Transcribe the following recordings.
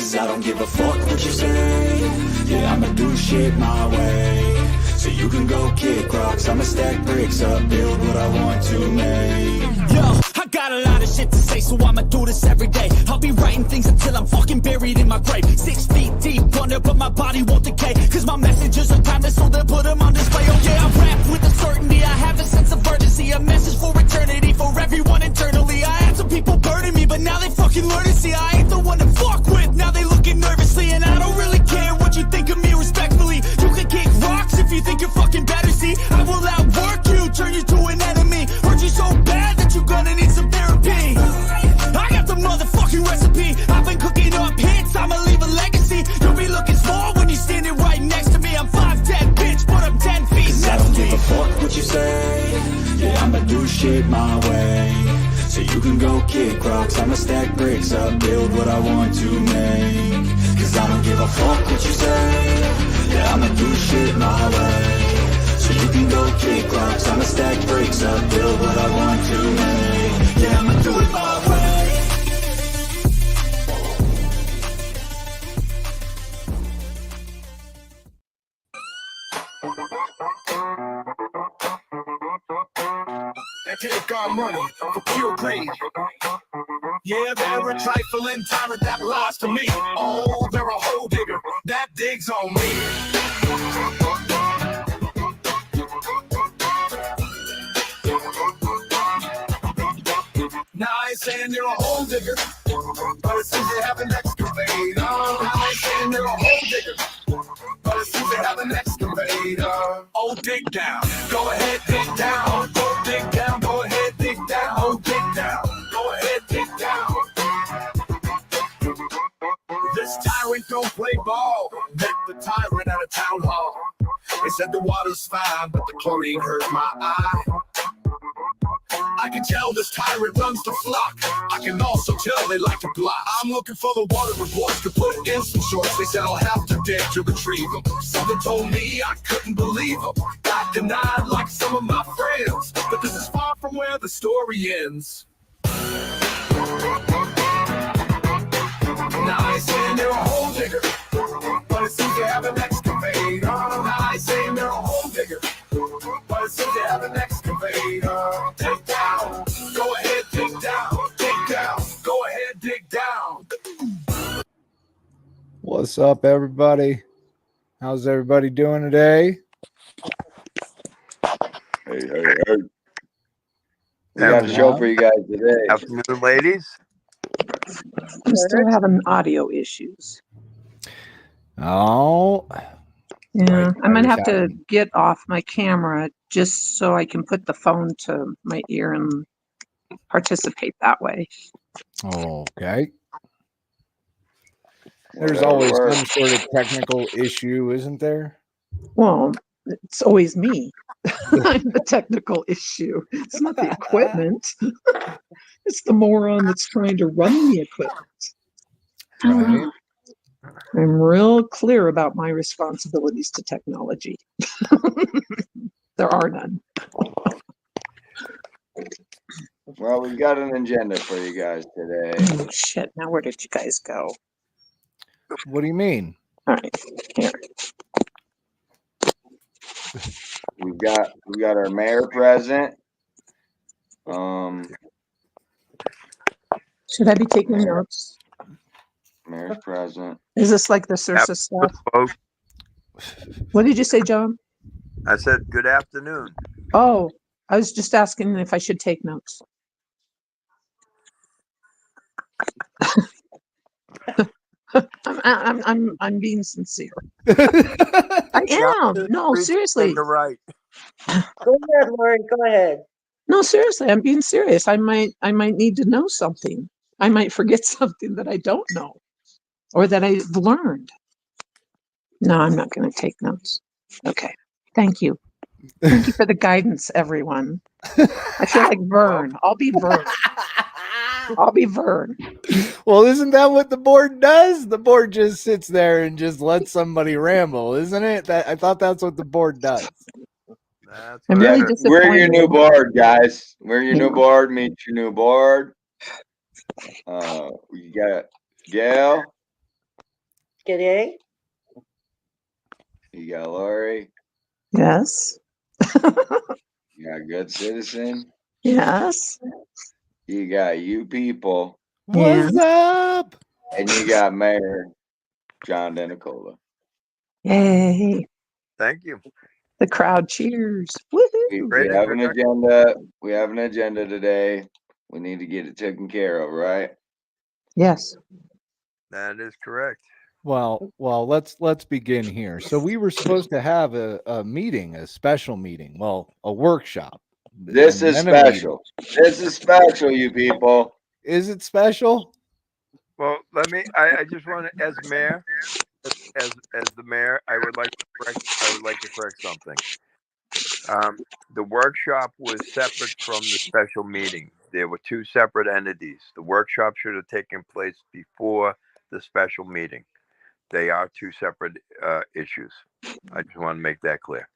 Cause I don't give a fuck what you say. Yeah, I'ma do shit my way. So you can go kick rocks, I'ma stack bricks up, build what I want to make. Yo, I got a lot of shit to say, so I'ma do this every day. I'll be writing things until I'm fucking buried in my grave. 6 feet deep under, but my body won't decay. Cause my messages are timeless, so they'll put them on display. Oh yeah, I rap with a certainty, I have a sense of urgency. A message for eternity, for everyone internally. I had some people burning me, but now they fucking learn to see I ain't the one to fuck with. Now they looking nervously, and I don't really care what you think of me respectfully. You can kick rocks if you think you're fucking better, see. I will outwork you, turn you to an enemy. Hurt you so bad that you're gonna need some therapy. I got the motherfucking recipe. I've been cooking up hits, I'ma leave a legacy. You'll be looking small when you're standing right next to me. I'm 5'10", bitch, but I'm 10 feet. Cause I don't give a fuck what you say. Yeah, I'ma do shit my way. So you can go kick rocks, I'ma stack bricks up, build what I want to make. Cause I don't give a fuck what you say. Yeah, I'ma do shit my way. So you can go kick rocks, I'ma stack bricks up, build what I want to make. Yeah, I'ma do it my way. They take our money for pure greed. Yeah, they're a trifling tyrant that lies to me. Oh, they're a hole digger that digs on me. Now I ain't saying they're a hole digger, but it seems they have an excavator. Now I ain't saying they're a hole digger, but it seems they have an excavator. Oh, dig down, go ahead, dig down. Go dig down, go ahead, dig down. Oh, dig down, go ahead, dig down. This tyrant don't play ball. Met the tyrant at a town hall. They said the water's fine, but the chlorine hurt my eye. I can tell this tyrant runs the flock. I can also tell they like to block. I'm looking for the water reports to put in some shorts. They said I'll have to dig to retrieve them. Something told me I couldn't believe them. Got denied like some of my friends. But this is far from where the story ends. Now I ain't saying they're a hole digger, but it seems they have an excavator. Now I ain't saying they're a hole digger, but it seems they have an excavator. Dig down, go ahead, dig down, dig down, go ahead, dig down. What's up, everybody? How's everybody doing today? Hey. We got a show for you guys today. Afternoon, ladies. I'm still having audio issues. Oh, Yeah, Right, I might I was have to having- get off my camera just so I can put the phone to my ear and participate that way. okay. There's always some sort of technical issue, isn't there? Well, it's always me. I'm the technical issue. It's not the equipment. It's the moron that's trying to run the equipment. Right. I'm real clear about my responsibilities to technology. There are none. Well, we've got an agenda for you guys today. Oh, shit. Now, where did you guys go? What do you mean? All right. Here. We got our mayor present. Should I be taking notes? Mayor's present. Is this like the Sursa stuff? Folks, What did you say, John? I said good afternoon. Oh, I was just asking if I should take notes. I'm being sincere. I am. No, seriously. You're right. Go ahead, Lori. Go ahead. No, seriously. I'm being serious. I might need to know something. I might forget something that I don't know or that I've learned. No, I'm not going to take notes. Okay. Thank you. Thank you for the guidance, everyone. I feel like Vern. I'll be Vern. I'll be Vern. Well, isn't that what the board does? The board just sits there and just lets somebody ramble, isn't it? I thought that's what the board does. That's I'm right. really We're disappointed. your new board, guys. We're your new Yeah. board. Meet your new board. We got Gail. G'day. You got Lori. Yes. You got Good Citizen. Yes. You got You People. Yeah. What's up? And you got Mayor John DeNicola. Yay. Thank you. The crowd cheers. We, Woohoo. Great we have an introduction. agenda. We have an agenda today. We need to get it taken care of, right? Yes. That is correct. Well, let's begin here. So we were supposed to have a meeting, a special meeting, well, a workshop, This and is then a meeting. special. This is special, you people. Is it special? Well, I just want to, as mayor, as the mayor, I would like to correct something. The workshop was separate from the special meeting. There were two separate entities. The workshop should have taken place before the special meeting. They are two separate issues. I just want to make that clear.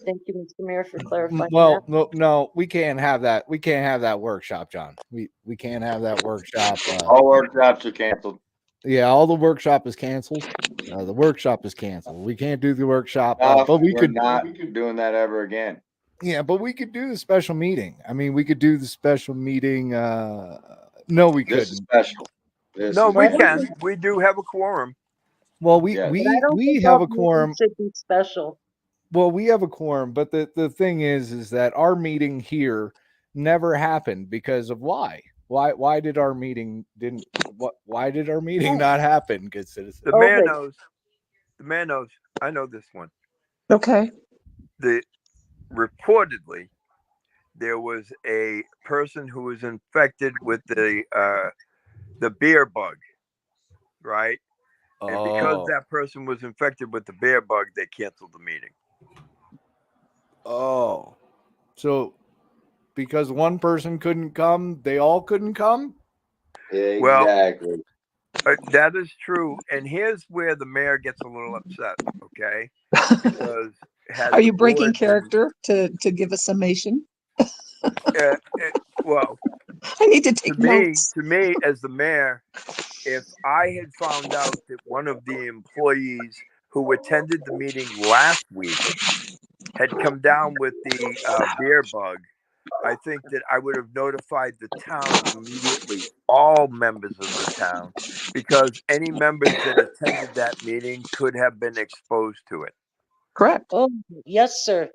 Thank you, Mr. Mayor, for clarifying Well, that. no, we can't have that. We can't have that workshop, John. We can't have that workshop. All workshops are canceled. Yeah, all the workshop is canceled. The workshop is canceled. We can't do the workshop, but we We're could. not doing that ever again. Yeah, but we could do the special meeting. I mean, we could do the special meeting. No, we This is couldn't. special. This No, is we But can. We do have a quorum. Well, we Yes. I we don't we think have all a quorum. meetings should be special. Well, we have a quorum, but the thing is that our meeting here never happened because of why? Why did our meeting didn't what why did our meeting not happen, good citizen? The mayor COVID. knows. The mayor knows. I know this one. Okay. Reportedly, there was a person who was infected with the beer bug, right? And because Oh, that person was infected with the bear bug, they canceled the meeting. oh. So because one person couldn't come, they all couldn't come? Well, Exactly. that is true. And here's where the mayor gets a little upset, okay? Because had Are the you breaking board been, character to give a summation? well, I need to take notes. to me as the mayor, if I had found out that one of the employees who attended the meeting last week had come down with the beer bug, I think that I would have notified the town immediately, all members of the town, because any members that attended that meeting could have been exposed to it. Correct. Oh, yes, sir.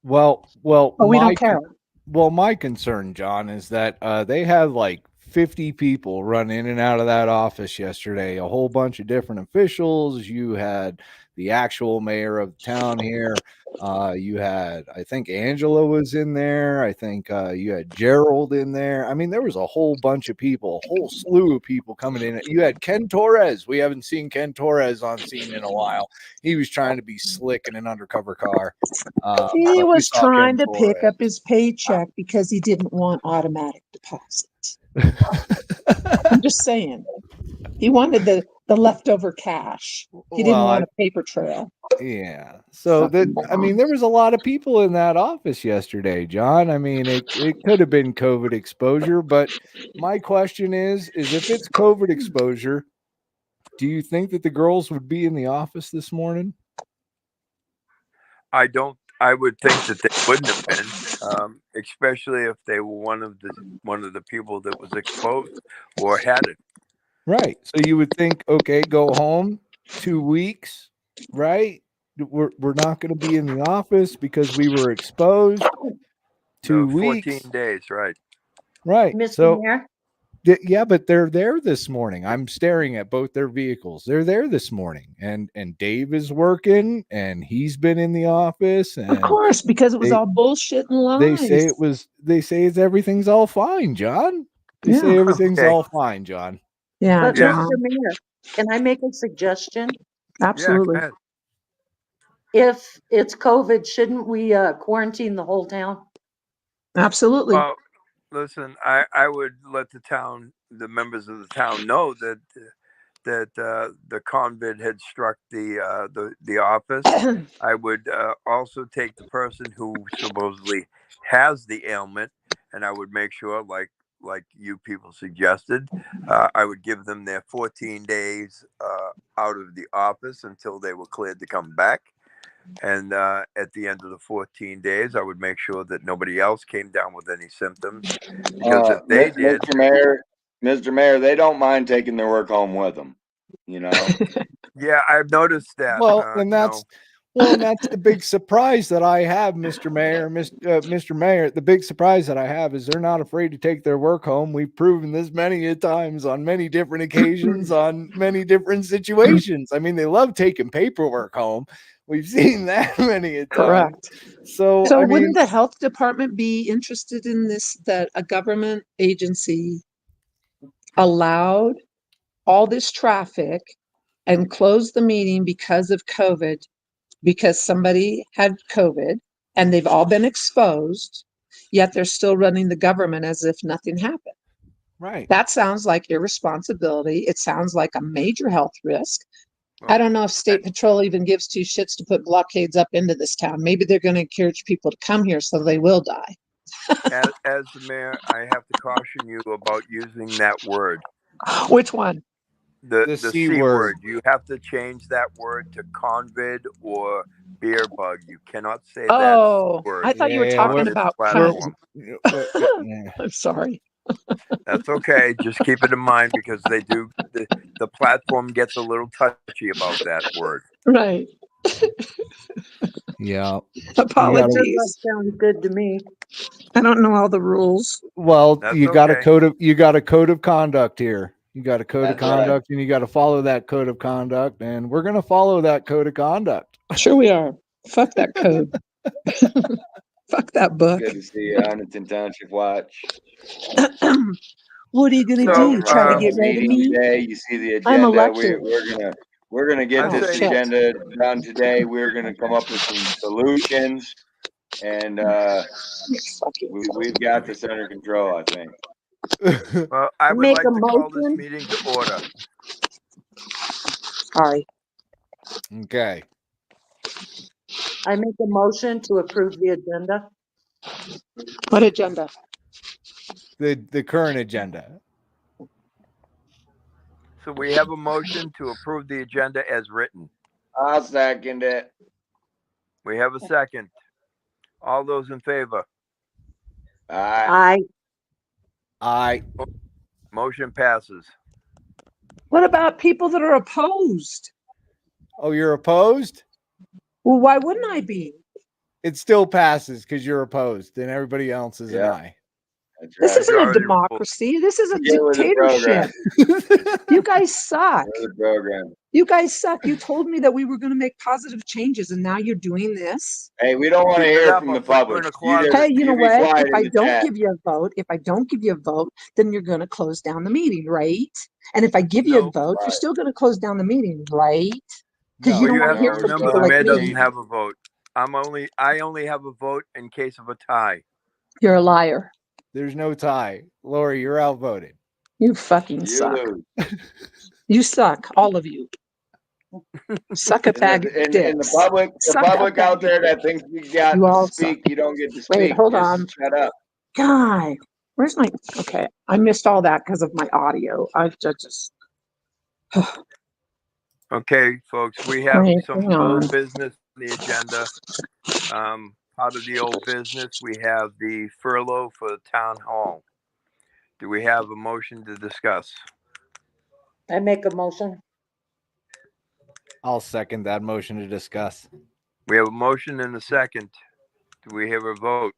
Well, But we don't care. my concern, John, is that they had like 50 people run in and out of that office yesterday. A whole bunch of different officials. You had the actual mayor of the town here. You had, I think, Angela was in there. I think you had Gerald in there. I mean, there was a whole bunch of people, a whole slew of people coming in. You had Ken Torres. We haven't seen Ken Torres on scene in a while. He was trying to be slick in an undercover car. He But we was saw trying Ken to pick Torres. up his paycheck because he didn't want automatic deposits. I'm just saying. He wanted the leftover cash. He didn't Well, want a paper trail. yeah. So that, I mean, there was a lot of people in that office yesterday, John. I mean, it could have been COVID exposure, but my question is if it's COVID exposure, do you think that the girls would be in the office this morning? I don't. I would think that they wouldn't have been, especially if they were one of the people that was exposed or had it. Right. So you would think, okay, go home 2 weeks, right? We're not going to be in the office because we were exposed 2 14 weeks. days, right? Right. Mr. So Mayor, yeah, but they're there this morning. I'm staring at both their vehicles. They're there this morning, and Dave is working, and he's been in the office, Of and course, because it was they all bullshit and they say lies. it was. They say it's everything's all fine, John. They Yeah. say everything's Okay. all fine, John. Yeah, but Yeah. John. Mr. Mayor, can I make a suggestion? Yeah. Go Absolutely. ahead. If it's COVID, shouldn't we quarantine the whole town? Absolutely. Well, listen, I would let the members of the town know that the COVID had struck the office. I would also take the person who supposedly has the ailment, and I would make sure, like like you people suggested. I would give them their 14 days out of the office until they were cleared to come back. And at the end of the 14 days, I would make sure that nobody else came down with any symptoms. Because if they did, Mr. Mayor, they don't mind taking their work home with them. You know, yeah, I've noticed that. Well, and that's the big surprise that I have, Mr. Mayor, Mr. Mayor. The big surprise that I have is they're not afraid to take their work home. We've proven this many times on many different occasions, on many different situations. I mean, they love taking paperwork home. We've seen that many a time. Correct. So, So I mean, wouldn't the health department be interested in this, that a government agency allowed all this traffic and closed the meeting because of COVID, because somebody had COVID and they've all been exposed, yet they're still running the government as if nothing happened? right. That sounds like irresponsibility. It sounds like a major health risk. I don't know if State Patrol even gives two shits to put blockades up into this town. Maybe they're going to encourage people to come here so they will die. as the mayor, I have to caution you about using that word. Which one? The C C word. word. You have to change that word to convid or beer bug. You cannot say Oh, that word. I thought you were Yeah, talking on this about platform. Yeah. I'm sorry. That's okay. Just keep it in mind because they do. The platform gets a little touchy about that word. Right. Yeah. Apologies. Sounds good to me. I don't know all the rules. Well, That's you got okay. you got a code of conduct here. You got a code of That's right. conduct, and you got to follow that code of conduct, and we're going to follow that code of conduct. Sure we are. Fuck that code. Fuck that book. Good to see you, Arlington Township Watch. What are you going to So, do? Try to get rid of Meeting me? today, you see the I'm agenda. elected. We're gonna get I'd this say- agenda done today. We're gonna come up with some solutions, and we've got this under control, I think. Well, I would Make like a to call this motion. meeting to order. Sorry. Okay. I make a motion to approve the agenda. What agenda? The current agenda. So we have a motion to approve the agenda as written. I'll second it. We have a second. All those in favor? I I Motion passes. What about people that are opposed? Oh, you're opposed? Well, why wouldn't I be? It still passes because you're opposed, and everybody else is an Yeah. aye. That's This right. isn't a Majority democracy. This is a Get with the program. dictatorship. You guys suck. Get with the program. You guys suck. You told me that we were going to make positive changes, and now you're doing this. Hey, we don't want to Keep it hear up, from the I'll put you public. in a closet. Hey, you know be what? quiet If I in the don't chat. give you a vote, then you're going to close down the meeting, right? And if I give you a No. vote, you're Right. still going to close down the meeting, right? Because No. you Well, don't you want have to to hear from remember people the like mayor doesn't me. have a vote. I only have a vote in case of a tie. You're a liar. There's no tie. Lori, you're outvoted. You fucking You suck. lose. You suck, all of you. Suck a bag of In dicks. the public Suck a out bag there of that thinks you got You to all speak, suck. you don't get to Wait, speak. hold Just on. shut up. Guy, where's my? Okay, I missed all that because of my audio. I've just. Okay, folks, we have Wait, some hang on. old business on the agenda. Out of the old business, we have the furlough for the town hall. Do we have a motion to discuss? I make a motion. I'll second that motion to discuss. We have a motion and a second. Do we have a vote?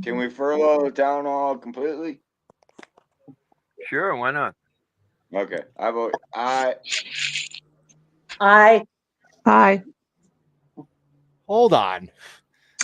Can we furlough the town hall completely? Sure, why not? Okay, I vote aye. I Hi. Hold on.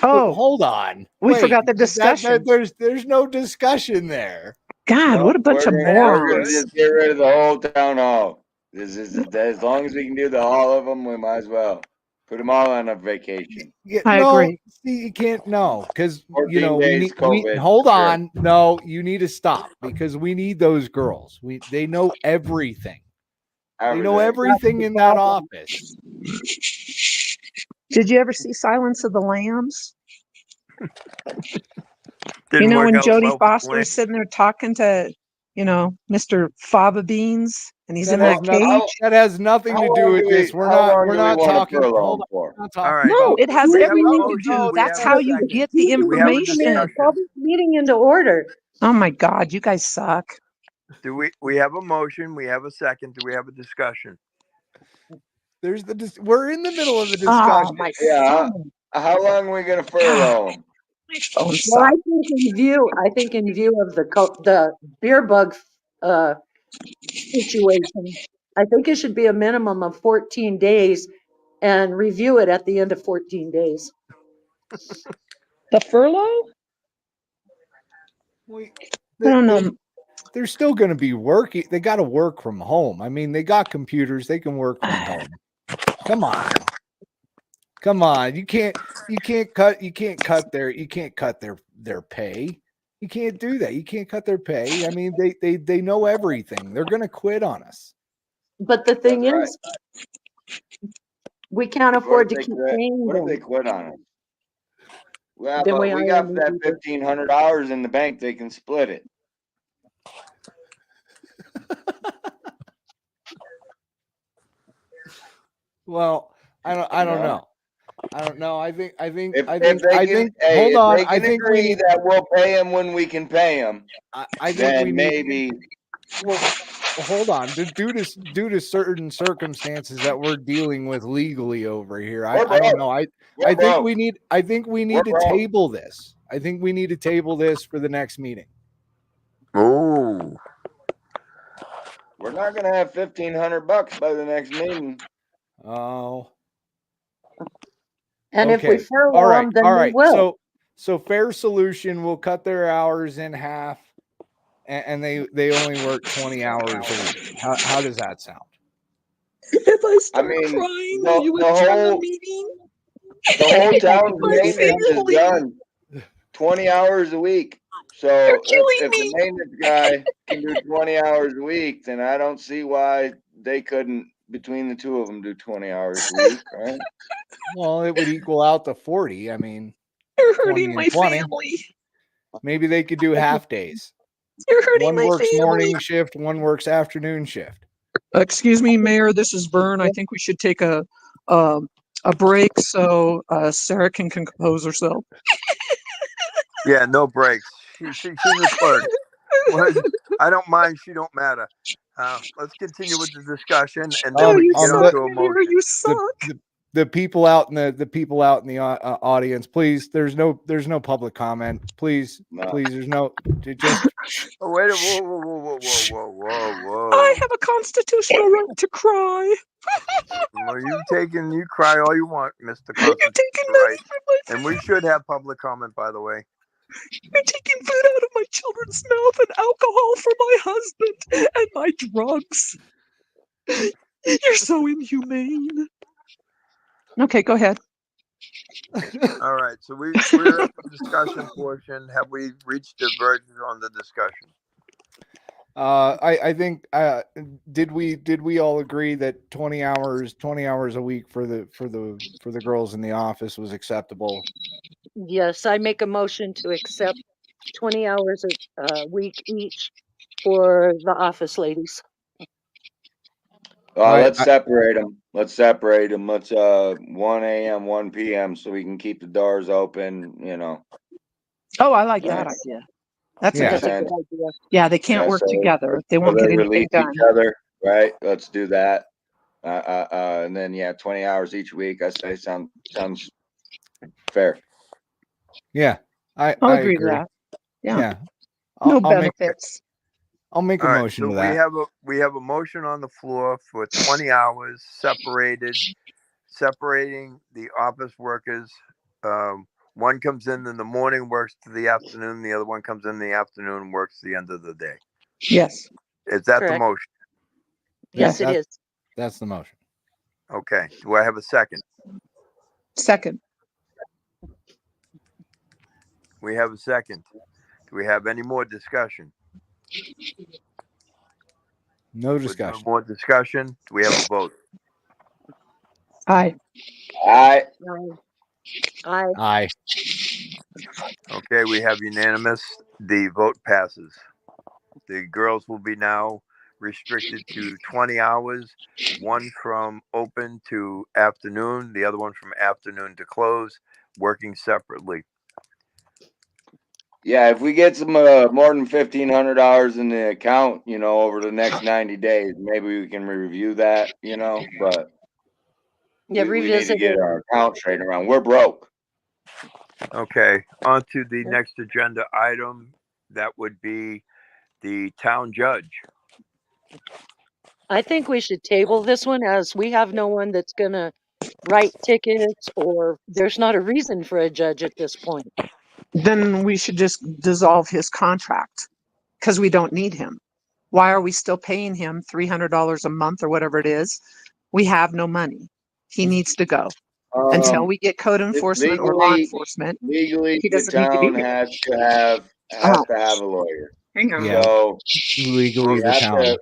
Oh, Hold on. we Wait, forgot the discussion. there's no discussion there. God, No, what a bunch of we're morons. gonna just get rid of the whole town hall. This is as long as we can do all of them, we might as well put them all on a vacation. Yeah, I no, agree. see, you can't because 14 we days need COVID, hold sure. on. No, you need to stop because we need those girls. They know everything. They know everything in that office. Did you ever see Silence of the Lambs? Didn't work when out Jodie well for Foster's Glenn. sitting there talking to, Mr. Fava Beans, and he's in That has that nothing. cage. That has nothing How to do long with do this. we- how long We're do we not want to talking. furlough Hold them on. for? We're not All talking right. No, about. it has We have a everything to motion. do. We That's have a how you second. get the Do we have a information. discussion? Meeting into order. Oh my God, you guys suck. We have a motion? We have a second. Do we have a discussion? There's we're in the middle of the Oh discussion. my Yeah. phone. How long are we gonna furlough them? My phone Well, sucks. I think in view of the beer bug situation, I think it should be a minimum of 14 days and review it at the end of 14 days. The furlough? We, I don't know. they're still going to be working. They got to work from home. I mean, they got computers. They can work from home. Come on. You can't cut their pay. You can't do that. You can't cut their pay. I mean, they know everything. They're going to quit on us. But the thing That's is, we can't What afford if to they keep quit? paying What if they them. quit on us? Well, Then but we we are got in that the- $1,500 in the bank. They can split it. Well, I don't know. I don't know. I think If they can, hold if on. they can I think we agree need. that we'll pay them when we can pay them, I think we then need. maybe. Well, hold on. Due to certain circumstances that we're dealing with legally over here, We're I don't broke. know. I We're think broke. we need. I think we We're need to broke. table this. I think we need to table this for the next meeting. Oh, We're not gonna have $1,500 by the next meeting. Oh, And if we okay. furlough All right. them, then All we right. will. So fair solution. We'll cut their hours in half, and they only work 20 hours a week. How does that sound? If I I start mean, crying, will you the adjourn the whole meeting? the whole town's My maintenance is family. done 20 hours a week. So You're killing if the me. maintenance guy can do 20 hours a week, then I don't see why they couldn't, between the two of them, do 20 hours a week, right? Well, it would equal out to 40. I mean, You're 20 hurting and my 20. family. Maybe they could do half days. You're hurting One my works family. morning shift, one works afternoon shift. Excuse me, Mayor. This is Vern. I think we should take a break so Sarah can compose herself. yeah, no breaks. She's a clerk. I don't mind. She don't matter. Let's continue with the discussion, and then we you can get suck, on to a Mayor. motion. You suck. The people out in the audience, please. There's no public comment. Please, No. please. There's no just. Oh, wait! Whoa! I have a constitutional right to cry. Well, you cry all you want, Mr. You're Constitutional taking money Right. from my And we should have public comment, by the way. You're taking food out of my children's mouth and alcohol from my husband and my drugs. You're so inhumane. Okay, go ahead. All right, so we're at the discussion portion. Have we reached a verdict on the discussion? I think did we all agree that 20 hours a week for the girls in the office was acceptable? Yes, I make a motion to accept 20 hours a week each for the office ladies. Let's separate them. Let's 1 a.m., 1 p.m. so we can keep the doors open, Oh, I like Yeah. that idea. That's Yeah. a That's good a idea. good idea. Yeah, they can't Yeah, work so- together. They So won't they get release anything done. each other, right? Let's do that. And then 20 hours each week. I say sounds fair. Yeah, I'll I agree agree. to that. Yeah. Yeah. No I'll make benefits. a All right, motion so to that. we have a motion on the floor for 20 hours separating the office workers. One comes in the morning, works to the afternoon. The other one comes in the afternoon and works to the end of the day. Yes. Is that the Correct. motion? Yes, Yeah, it is. That's the motion. Okay. Do I have a second? Second. We have a second. Do we have any more discussion? No With discussion. no more discussion. Do we have a vote? Aye. I I Aye. Okay. Okay, we have unanimous. The vote passes. The girls will be now restricted to 20 hours, one from open to afternoon, the other one from afternoon to close, working separately. Yeah, if we get some more than $1,500 in the account, over the next 90 days, maybe we can review that, but Yeah, we need to revisit get it. our account straight around. We're broke. Okay, on to the next agenda item. That would be the town judge. I think we should table this one as we have no one that's gonna write tickets, or there's not a reason for a judge at this point. Then we should just dissolve his contract because we don't need him. Why are we still paying him $300 a month or whatever it is? We have no money. He needs to go until we get code enforcement or law enforcement. Legally, He the doesn't need to be town here. has to have a lawyer. Hang on. Yeah. So Legally, we the town.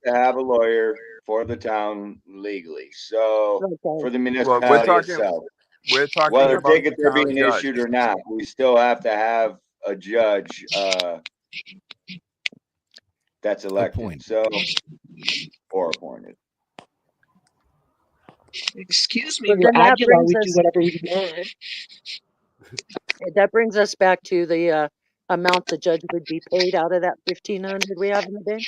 have a lawyer for the town legally. So Okay. for the Well, municipality itself, we're talking whether about tickets the are town being judge. issued or not, we still have to have a judge that's elected. Appointed. So or appointed. Excuse me, So we're then that Aguilar. brings We do us whatever we want. that brings us back to the amount the judge would be paid out of that 1,500 we have in the bank.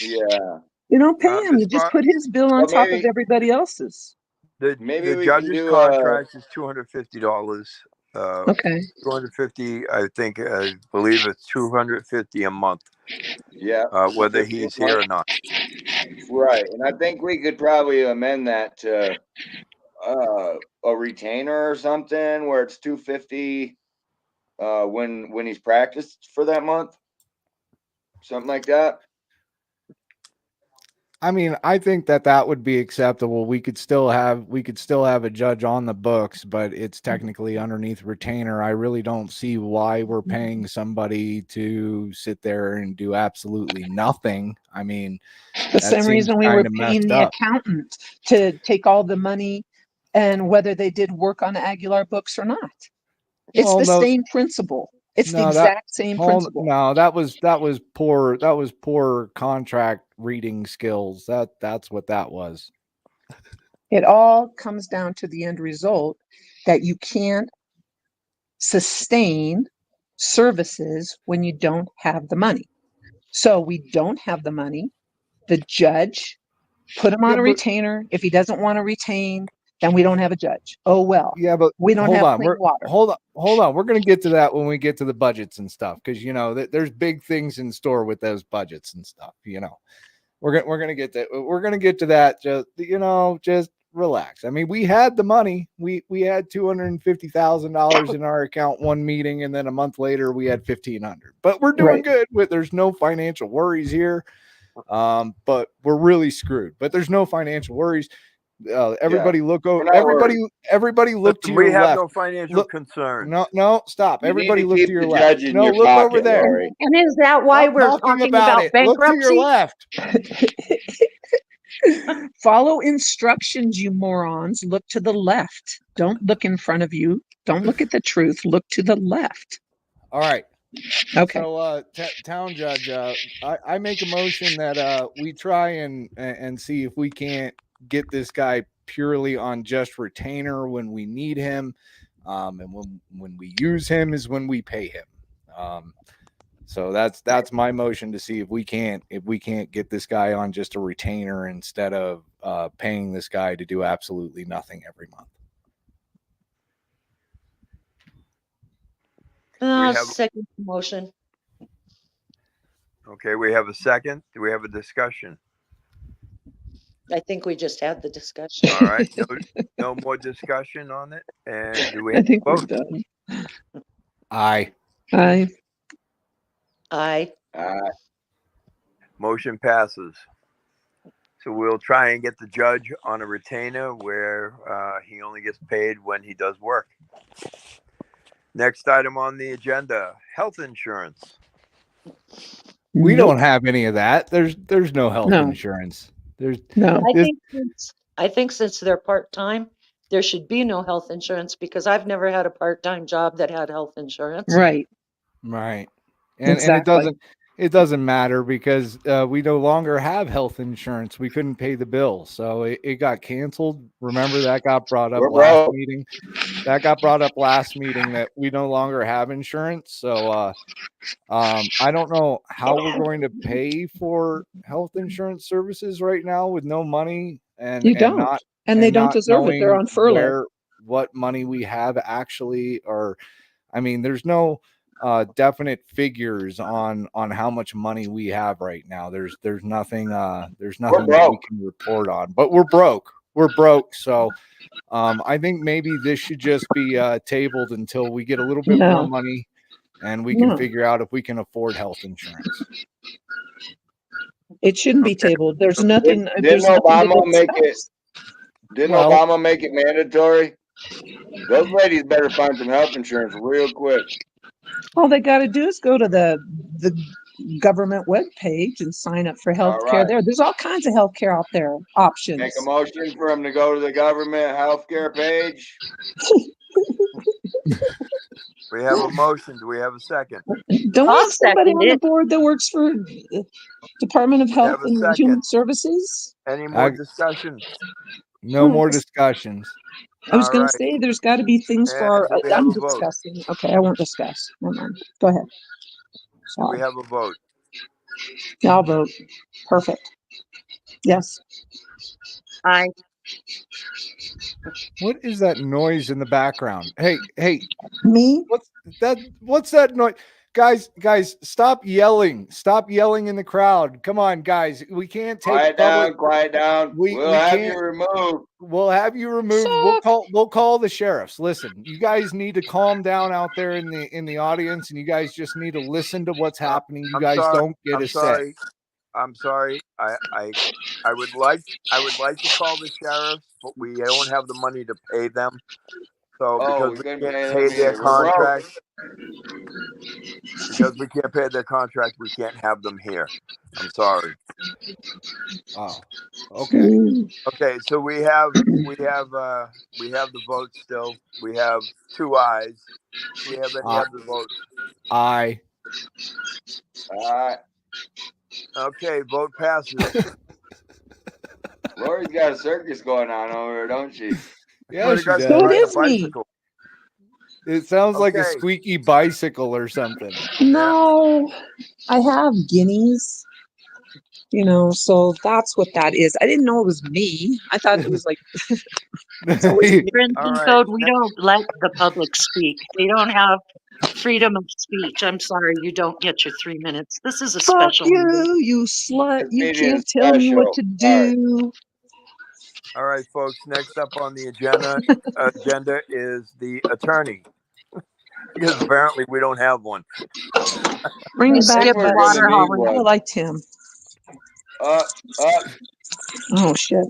Yeah. You don't pay him. Ms. You just Bar- put his bill on Well, top of everybody else's. maybe the we can judge's do contract is $250. Okay. 250. I believe it's 250 a month. yeah. Whether he's here or not. Right. And I think we could probably amend that to a retainer or something where it's 250 when he's practiced for that month. Something like that. I mean, I think that would be acceptable. We could still have a judge on the books, but it's technically underneath retainer. I really don't see why we're paying somebody to sit there and do absolutely nothing. I mean, The that same seems reason we were kind of paying messed the up. accountant to take all the money and whether they did work on Aguilar books or not. It's Well, the no, same principle. It's the no, exact same principle. no, that was poor contract reading skills. That's what that was. It all comes down to the end result that you can't sustain services when you don't have the money. So we don't have the money. The judge put him on Yeah, a but retainer. If he doesn't want to retain, then we don't have a judge. Oh well. yeah, but We don't hold have on. clean water. Hold on. We're going to get to that when we get to the budgets and stuff, because there's big things in store with those budgets and stuff. We're going to get to that. Just relax. I mean, we had the money. We had $250,000 in our account one meeting, and then a month later we had 1,500. But we're doing good. There's no financial worries here. But we're really screwed. But there's no financial worries. Everybody look over. Everybody look to We your have left. no financial concerns. No, stop. You Everybody need to look keep to your the left. judge in No, your look over pocket, there. Lori. And is that why Stop we're talking talking about about it. Look to your bankruptcy? left. Follow instructions, you morons. Look to the left. Don't look in front of you. Don't look at the truth. Look to the left. All right. Okay. So, town judge, I make a motion that we try and see if we can't get this guy purely on just retainer when we need him, and when we use him is when we pay him. So that's my motion to see if we can't get this guy on just a retainer instead of paying this guy to do absolutely nothing every month. Second motion. Okay, we have a second. Do we have a discussion? I think we just had the discussion. All right. No more discussion on it. And do we I have think a we're vote? done. Aye. Aye. Motion passes. So we'll try and get the judge on a retainer where he only gets paid when he does work. Next item on the agenda, health insurance. We don't have any of that. There's no health No. insurance. There's No. I think since they're part-time, there should be no health insurance because I've never had a part-time job that had health insurance. Right. Right. And Exactly. it doesn't matter because we no longer have health insurance. We couldn't pay the bill. So it got canceled. Remember that got brought up We're last broke. meeting. That got brought up last meeting that we no longer have insurance. So I don't know how we're going to pay for health insurance services right now with no money and You don't. And they don't not deserve it. They're knowing on furlough. what money we have actually, or I mean, there's no definite figures on how much money we have right now. There's nothing We're that we broke. can report on, but we're broke. We're broke. So I think maybe this should just be tabled until we get a little bit more No. money and we can No. figure out if we can afford health insurance. It shouldn't be Okay. tabled. There's Okay. nothing. Didn't There's nothing to Obama make it? discuss. Didn't Well- Obama make it mandatory? Those ladies better find some health insurance real quick. All they got to do is go to the government webpage and sign up for health care right. there. There's all kinds of health care out there, options. Make a motion for them to go to the government healthcare page. We have a motion. Do we have a second? Don't we I'll have somebody second on the it. board that works for Department of Health have a and second. Human Services? Any more I- discussion? No more discussions. I was All going right. to say there's got to be things for And our. do we have I'm a vote? discussing. Okay, I won't discuss. Never mind. Go ahead. Do we Sorry. have a vote? Yeah, I'll vote. Perfect. Yes. I What is that noise in the background? Hey, Me? what's that noise? Guys, stop yelling. Stop yelling in the crowd. Come on, guys. We can't take Quiet down. We'll have you removed. We'll have you removed. We'll call the sheriffs. Listen, you guys need to calm down out there in the audience, and you guys just need to listen to what's happening. You guys don't get a say. I'm sorry. I would like to call the sheriffs, but we don't have the money to pay them. So because we can't pay their contract, we can't have them here. I'm sorry. Oh, okay. Okay, so we have the vote still. We have 2 ayes. Do we have any other votes? Aye. Okay, vote passes. Lori's got a circus going on over there, don't she? Yeah, she does. So it is me. It sounds like a Okay. squeaky bicycle or something. No, I have guineas. So that's what that is. I didn't know it was me. I thought it was like. printing All right. code. We don't let the public speak. They don't have freedom of speech. I'm sorry, you don't get your 3 minutes. This is a Fuck special meeting. you slut. This You meeting can't is tell me what special. to do. All right, folks. Next up on the agenda is the attorney, because apparently we don't have one. Bring it back. Skip we're Buzz. gonna need water hauling. I liked him. Oh, shit.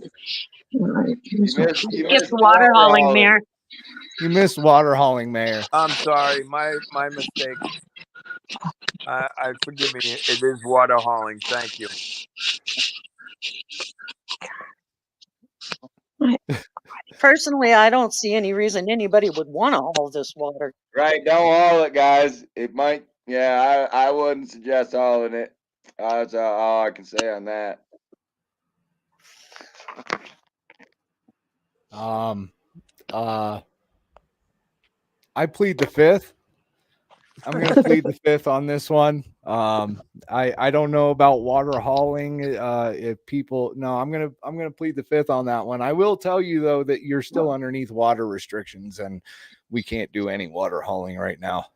All right. You Skip missed water hauling, Mayor. You missed water hauling, Mayor. I'm sorry, my mistake. I forgive me. It is water hauling. Thank you. Personally, I don't see any reason anybody would want to haul this water. Right, don't haul it, guys. It might. Yeah, I wouldn't suggest hauling it. That's all I can say on that. I plead the fifth. I'm going to plead the fifth on this one. I don't know about water hauling. If people, no, I'm going to plead the fifth on that one. I will tell you though that you're still underneath water restrictions, and we can't do any water hauling right now.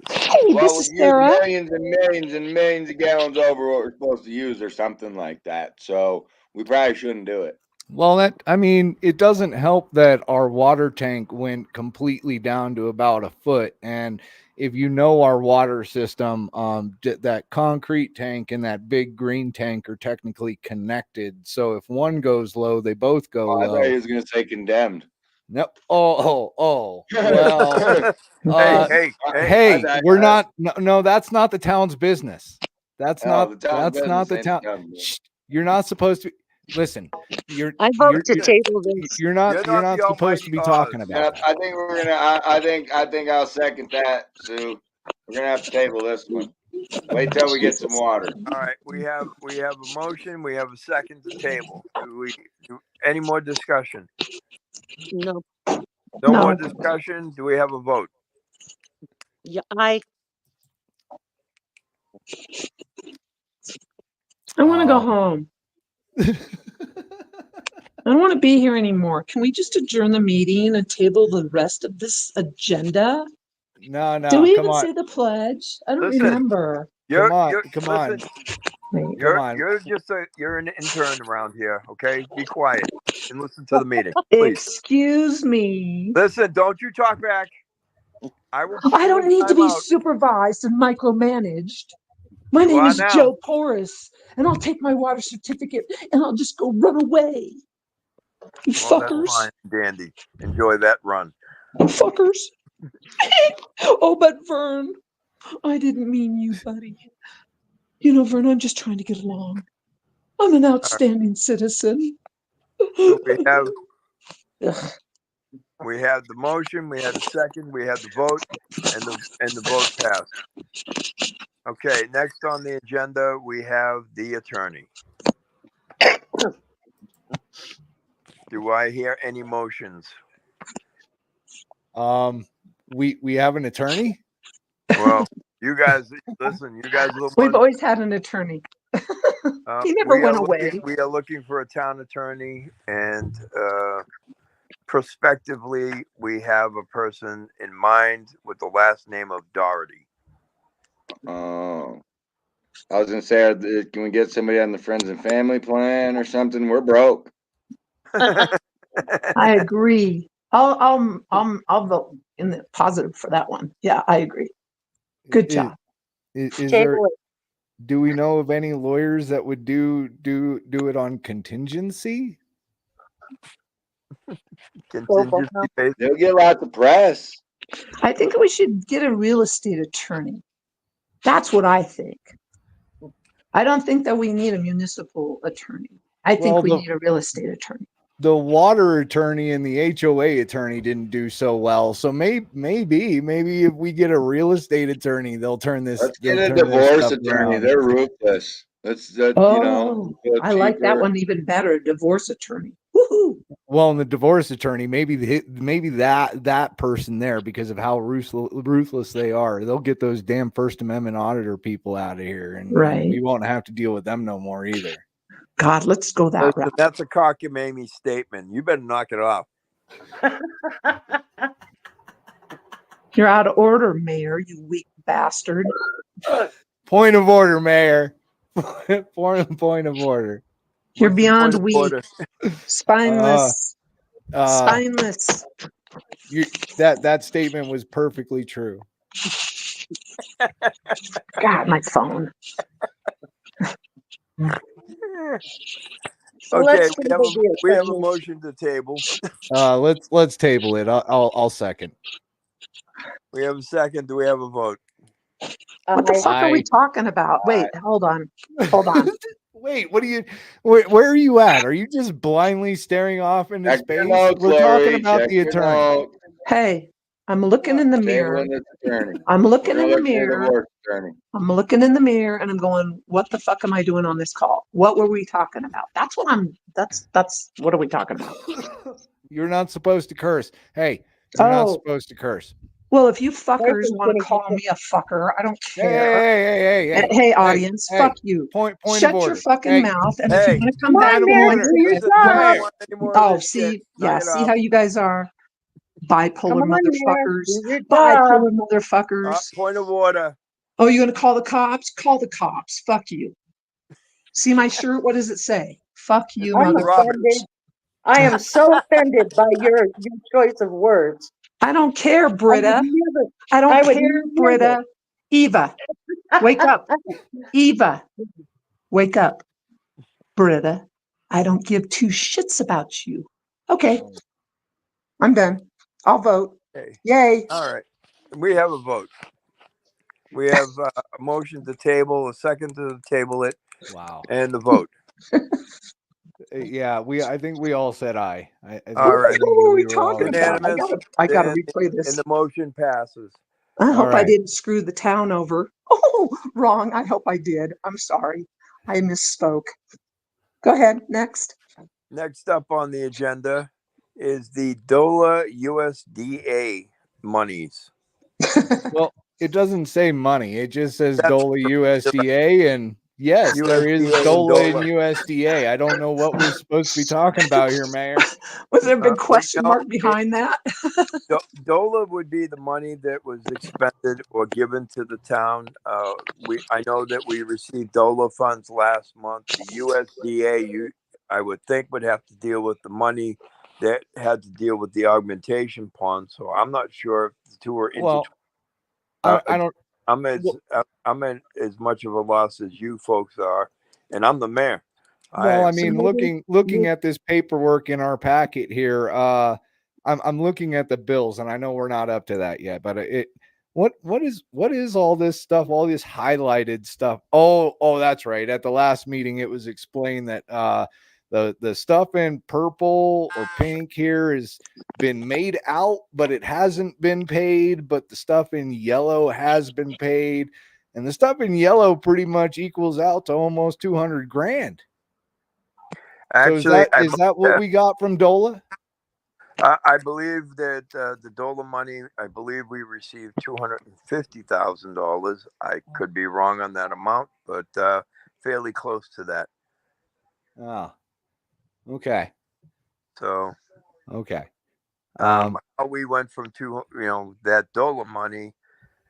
Hey, Well, this we is use Sarah. millions and millions and millions of gallons over what we're supposed to use, or something like that. So we probably shouldn't do it. Well, it doesn't help that our water tank went completely down to about a foot. And if you know our water system, that concrete tank and that big green tank are technically connected. So if one goes low, they both go I low. thought he was going to say condemned. No. Oh. Well, hey, we're not. No, that's not the town's business. That's not the town. business. Shh, you're not supposed to. listen, I vote you're to table this. you're not You're not the supposed to be almighty talking Oz. about Yep, that. I think we're gonna. I think I'll second that, Sue. We're gonna have to table this one. Wait till we get some water. All right, we have a motion. We have a second to table. Do any more discussion? No, No No. more discussion. Do we have a vote? yeah, I want to go home. I don't want to be here anymore. Can we just adjourn the meeting and table the rest of this agenda? No, Do we come even on. say the pledge? I don't Listen, remember. You're, Come on, you're come listen, on. Wait. Come on. you're an intern around here. Okay, be quiet and listen to the meeting, please. Excuse me. Listen, don't you talk back. I will put I you don't in need to be timeout. supervised and micromanaged. My You name are is now. Joe Porras, and I'll take my water certificate and I'll just go run away. You Well, that's fuckers. fine, dandy. Enjoy that run. Fuckers. Oh, but Vern, I didn't mean you, buddy. You know, Vern, I'm just trying to get along. I'm an outstanding citizen. So we have Ugh. the motion, we had the second, we had the vote, and the vote passed. Okay, next on the agenda we have the attorney. Do I hear any motions? We have an attorney. Well, you guys listen. You guys are the We've ones. always had an attorney. He never went away. We are looking for a town attorney, and prospectively, we have a person in mind with the last name of Doherty. Oh, I was gonna say, can we get somebody on the friends and family plan or something? We're broke. I agree. I'll vote in the positive for that one. Yeah, I agree. Good job. Is table there? it. Do we know of any lawyers that would do it on contingency? Contingency based. They'll get lots of press. I think we should get a real estate attorney. That's what I think. I don't think that we need a municipal attorney. I think Well, we need a real estate attorney. The water attorney and the HOA attorney didn't do so well. So maybe if we get a real estate attorney, they'll turn this. Let's get they'll a turn this divorce stuff attorney. around. They're ruthless. Let's you know, go I like that cheaper. one even better. A divorce attorney. Woohoo! Well, and the divorce attorney, maybe that person there, because of how ruthless they are, they'll get those damn First Amendment auditor people out of here, and Right. we won't have to deal with them no more either. God, let's go that Listen, route. that's a cockamamie statement. You better knock it off. You're out of order, Mayor, you weak bastard. Point of order, Mayor. Point of order. You're What's the beyond point of weak. order? Spineless. Uh, Spineless. that statement was perfectly true. God, my phone. So Okay, let's table the we have a attorney. motion to table. Let's table it. I'll second. We have a second. Do we have a vote? What the fuck are we talking about? Wait, hold on. Hold on. Wait, where are you at? Are you just blindly staring off into Check space? your notes, We're talking Lori. about Check the your attorney. notes. Hey, I'm looking in the mirror. Tabling this attorney. I'm looking We're in the looking at a mirror. divorce attorney. I'm looking in the mirror and I'm going, what the fuck am I doing on this call? What were we talking about? That's what are we talking about? You're not supposed to curse. Hey, you're not Oh, supposed to curse. well, if you fuckers Person's want to gonna call me a fucker, I don't Hey, care. hey, Hey, audience, hey, fuck you. Point Shut of your order. fucking Hey, mouth. And if hey, you want to come Come back on, and Mayor, point do your Listen, I job. don't want any more of oh, this shit. see, Knock yeah, it see off. how you guys are bipolar Come on, Mayor, motherfuckers. do your job. Bipolar motherfuckers. Point of order. Oh, you're gonna call the cops? Call the cops. Fuck you. See my shirt? What does it say? Fuck you, I'm Robert. motherfuckers. I am so offended by your choice of words. I don't care, I would Britta. never. I I don't would care, never. Britta. Eva, wake up. Eva, wake up. Britta, I don't give two shits about you. Okay, I'm done. I'll vote. Okay. Yay. All right. We have a vote. We have a motion to table, a second to table it, wow. and the vote. Yeah, I think we all said aye. I think, All right. I think What were we we were all talking in about? agreement. Unanimous. I gotta And, replay and this. the motion passes. I All hope I right. didn't screw the town over. Oh, wrong. I hope I did. I'm sorry. I misspoke. Go ahead. Next. Next up on the agenda is the DOLA USDA monies. Well, it doesn't say money. It just says That's DOLA correct. USDA, and yes, there is USDA and DOLA and DOLA. USDA. I don't know what we're supposed to be talking about here, Mayor. Was there a big Well, question mark behind that? DOLA would be the money that was expended or given to the town. I know that we received DOLA funds last month. The USDA, I would think, would have to deal with the money that had to deal with the augmentation pond. So I'm not sure if the two are intertwined. Well, I don't. I'm in as much of a loss as you folks are, and I'm the mayor. Well, I So mean, maybe looking at this paperwork in our packet here, I'm looking at the bills, and I know we're not up to that yet, but what is all this stuff, all this highlighted stuff? Oh, that's right. At the last meeting, it was explained that the stuff in purple or pink here has been made out, but it hasn't been paid. But the stuff in yellow has been paid, and the stuff in yellow pretty much equals out to almost 200 grand. So Actually, is that what we got from DOLA? I believe that the DOLA money, I believe we received $250,000. I could be wrong on that amount, but fairly close to that. Oh, okay. So, Okay. how we went from that DOLA money,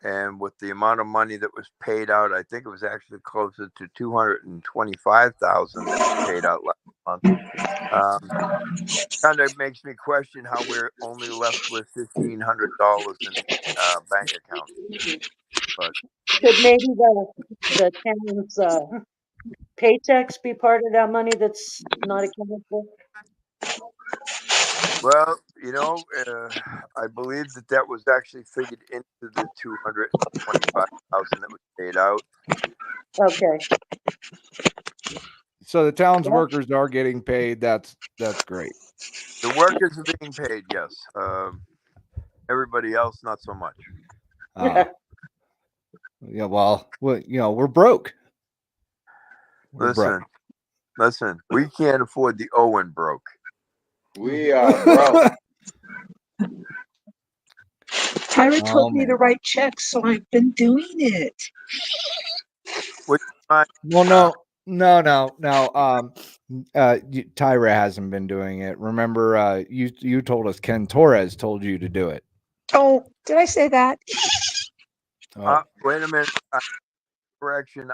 and with the amount of money that was paid out, I think it was actually closer to $225,000 that was paid out last month. Kind of makes me question how we're only left with $1,500 in the bank account. But Could maybe the town's paychecks be part of that money that's not accounted for? well, I believe that was actually figured into the 225,000 that was paid out. Okay. So the town's Yep. workers are getting paid. That's great. The workers are being paid, yes. Everybody else, not so much. Yeah. Well, we're broke. We're broke. Listen. We can't afford the Owen broke. We are broke. Tyra told me to write checks, so I've been doing it. Well, no. Tyra hasn't been doing it. Remember, you told us Ken Torres told you to do it. Oh, did I say that? Oh. Wait a minute. Correction.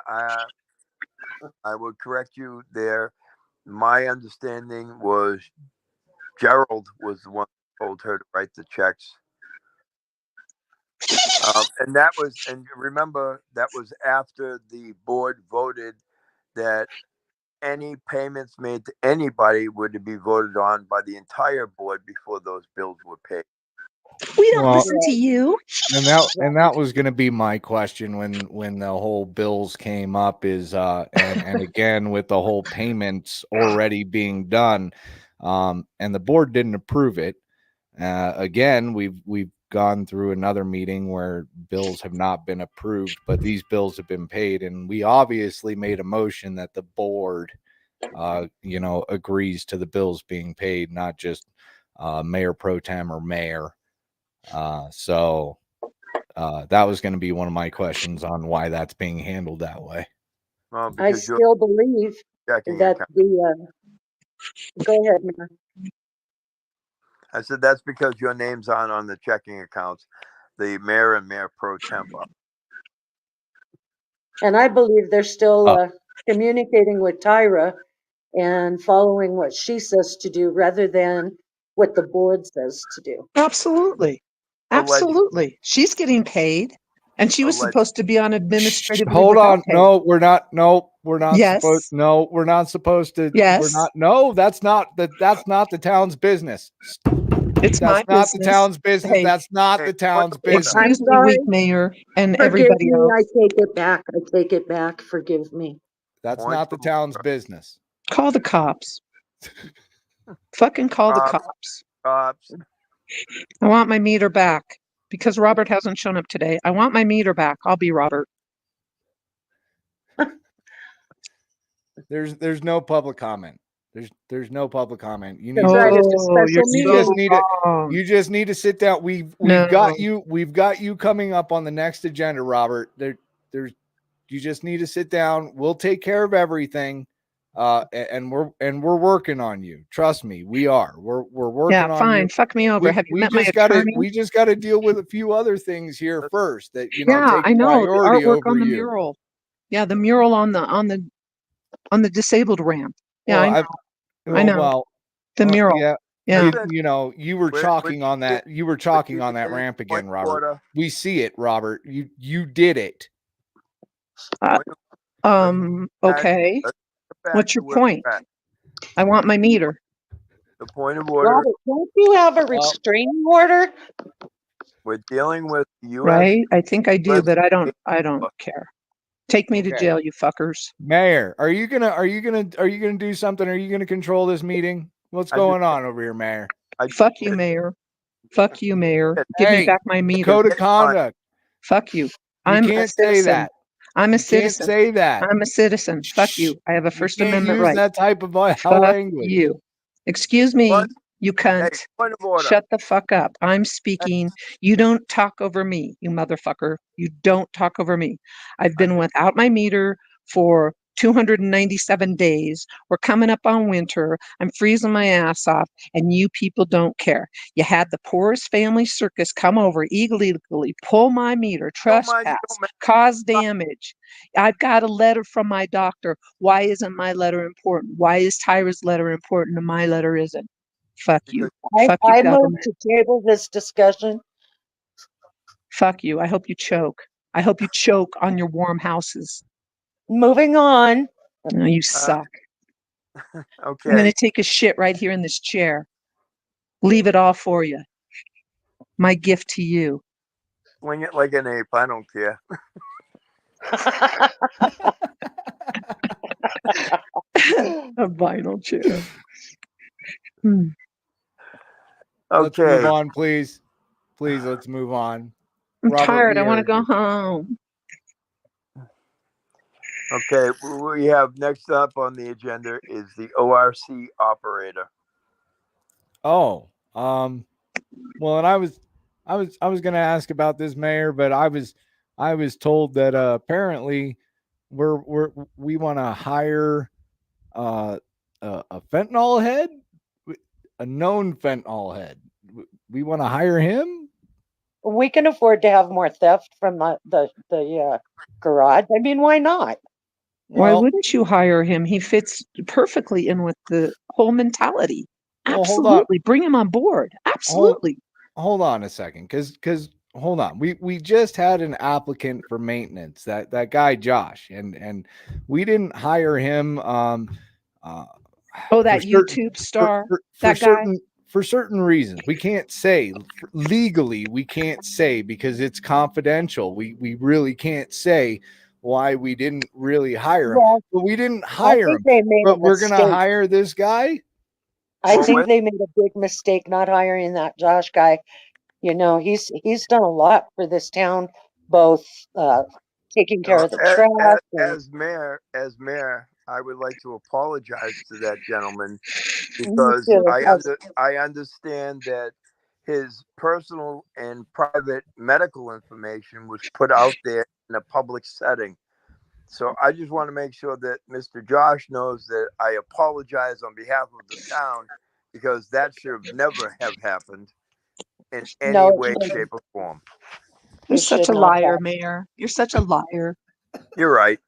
I would correct you there. My understanding was Gerald was the one who told her to write the checks. And remember, that was after the board voted that any payments made to anybody were to be voted on by the entire board before those bills were paid. We don't listen to you. And that was going to be my question when the whole bills came up is and again with the whole payments already being done, and the board didn't approve it. Again, we've gone through another meeting where bills have not been approved, but these bills have been paid, and we obviously made a motion that the board agrees to the bills being paid, not just mayor pro tem or mayor. So that was going to be one of my questions on why that's being handled that way. Well, I still believe that go ahead, Mayor. I said that's because your name's on the checking accounts, the mayor and mayor pro temp. And I believe they're still communicating with Tyra and following what she says to do rather than what the board says to do. Absolutely. She's getting paid, and she was supposed to be on administrative leave. Hold on. No, we're not. No, we're not Yes. supposed. No, we're not supposed to. Yes. We're not. No, that's not the town's business. It's that's my not business. the town's business. Hey, that's not the town's business. Excuse me, weak mayor, and Forgive everybody me, else. I take it back. I take it back. Forgive me. That's not the town's business. Call the cops. Fucking call the cops. Cops. I want my meter back because Robert hasn't shown up today. I want my meter back. I'll be Robert. There's no public comment. There's no public comment. You need That's to right. It's a Oh, you're special you meeting. just need to wrong. you just need to sit down. We've No. got you coming up on the next agenda, Robert. There's you just need to sit down. We'll take care of everything. And we're working on you. Trust me, we are. We're working Yeah, on fine. you. Fuck me over. Have you met my just gotta attorney? we just gotta deal with a few other things here first that Yeah, take I know. The priority artwork over on the you. mural. Yeah, the mural on the disabled ramp. Yeah, Well, I know. Well, The mural. yeah. Yeah. You were chalking on that. You were chalking on that ramp again, Robert. We see it, Robert. You did it. Okay. What's your point? I want my meter. The point of order. Robert, don't you have a restraining order? We're dealing with U.S. Right? I think I do, but I don't care. Take me to Okay. jail, you fuckers. Mayor, are you gonna do something? Are you gonna control this meeting? What's going on over here, Mayor? Fuck you, Mayor. Fuck you, Mayor. Give me back my meter. Code of conduct. Fuck you. You can't say that. I'm a Can't citizen. say that. I'm a citizen. Fuck you. I have a First Amendment right. That type of Fuck language. you. Excuse me, you cunt. Hey, point of order. Shut the fuck up. I'm speaking. You don't talk over me, you motherfucker. You don't talk over me. I've been without my meter for 297 days. We're coming up on winter. I'm freezing my ass off, and you people don't care. You had the poorest family circus come over illegally, pull my meter, trespass, cause damage. I've got a letter from my doctor. Why isn't my letter important? Why is Tyra's letter important and my letter isn't? Fuck you. Fuck you, I move government. to table this discussion. Fuck you. I hope you choke. I hope you choke on your warm houses. Moving on. No, you suck. Okay. I'm going to take a shit right here in this chair. Leave it all for you. My gift to you. Swing it like an ape. I don't care. A vinyl chair. Let's Okay. move on, please. Please, let's move on. I'm Robert, tired. I we want to are- go home. Okay. We have next up on the agenda is the ORC operator. Oh, well, and I was going to ask about this, Mayor, but I was told that apparently we want to hire a fentanyl head, a known fentanyl head. We want to hire him. We can afford to have more theft from the garage. I mean, why not? Why wouldn't you hire him? He fits perfectly in with the whole mentality. Well, hold on. Absolutely. Bring him on board. Absolutely. Hold on a second, because hold on. We just had an applicant for maintenance, that guy Josh, and we didn't hire him. That YouTube star, that guy. For certain reasons. We can't say legally. We can't say because it's confidential. We really can't say why we didn't really hire him. Well, but we didn't hire him. But we're gonna hire this guy. I think they made a big mistake not hiring that Josh guy. You know, he's done a lot for this town, both taking care of the trash. As mayor, I would like to apologize to that gentleman because I understand that his personal and private medical information was put out there in a public setting. So I just want to make sure that Mr. Josh knows that I apologize on behalf of the town because that should have never have happened in any way, shape, or form. You're such a liar, Mayor. You're such a liar. You're right.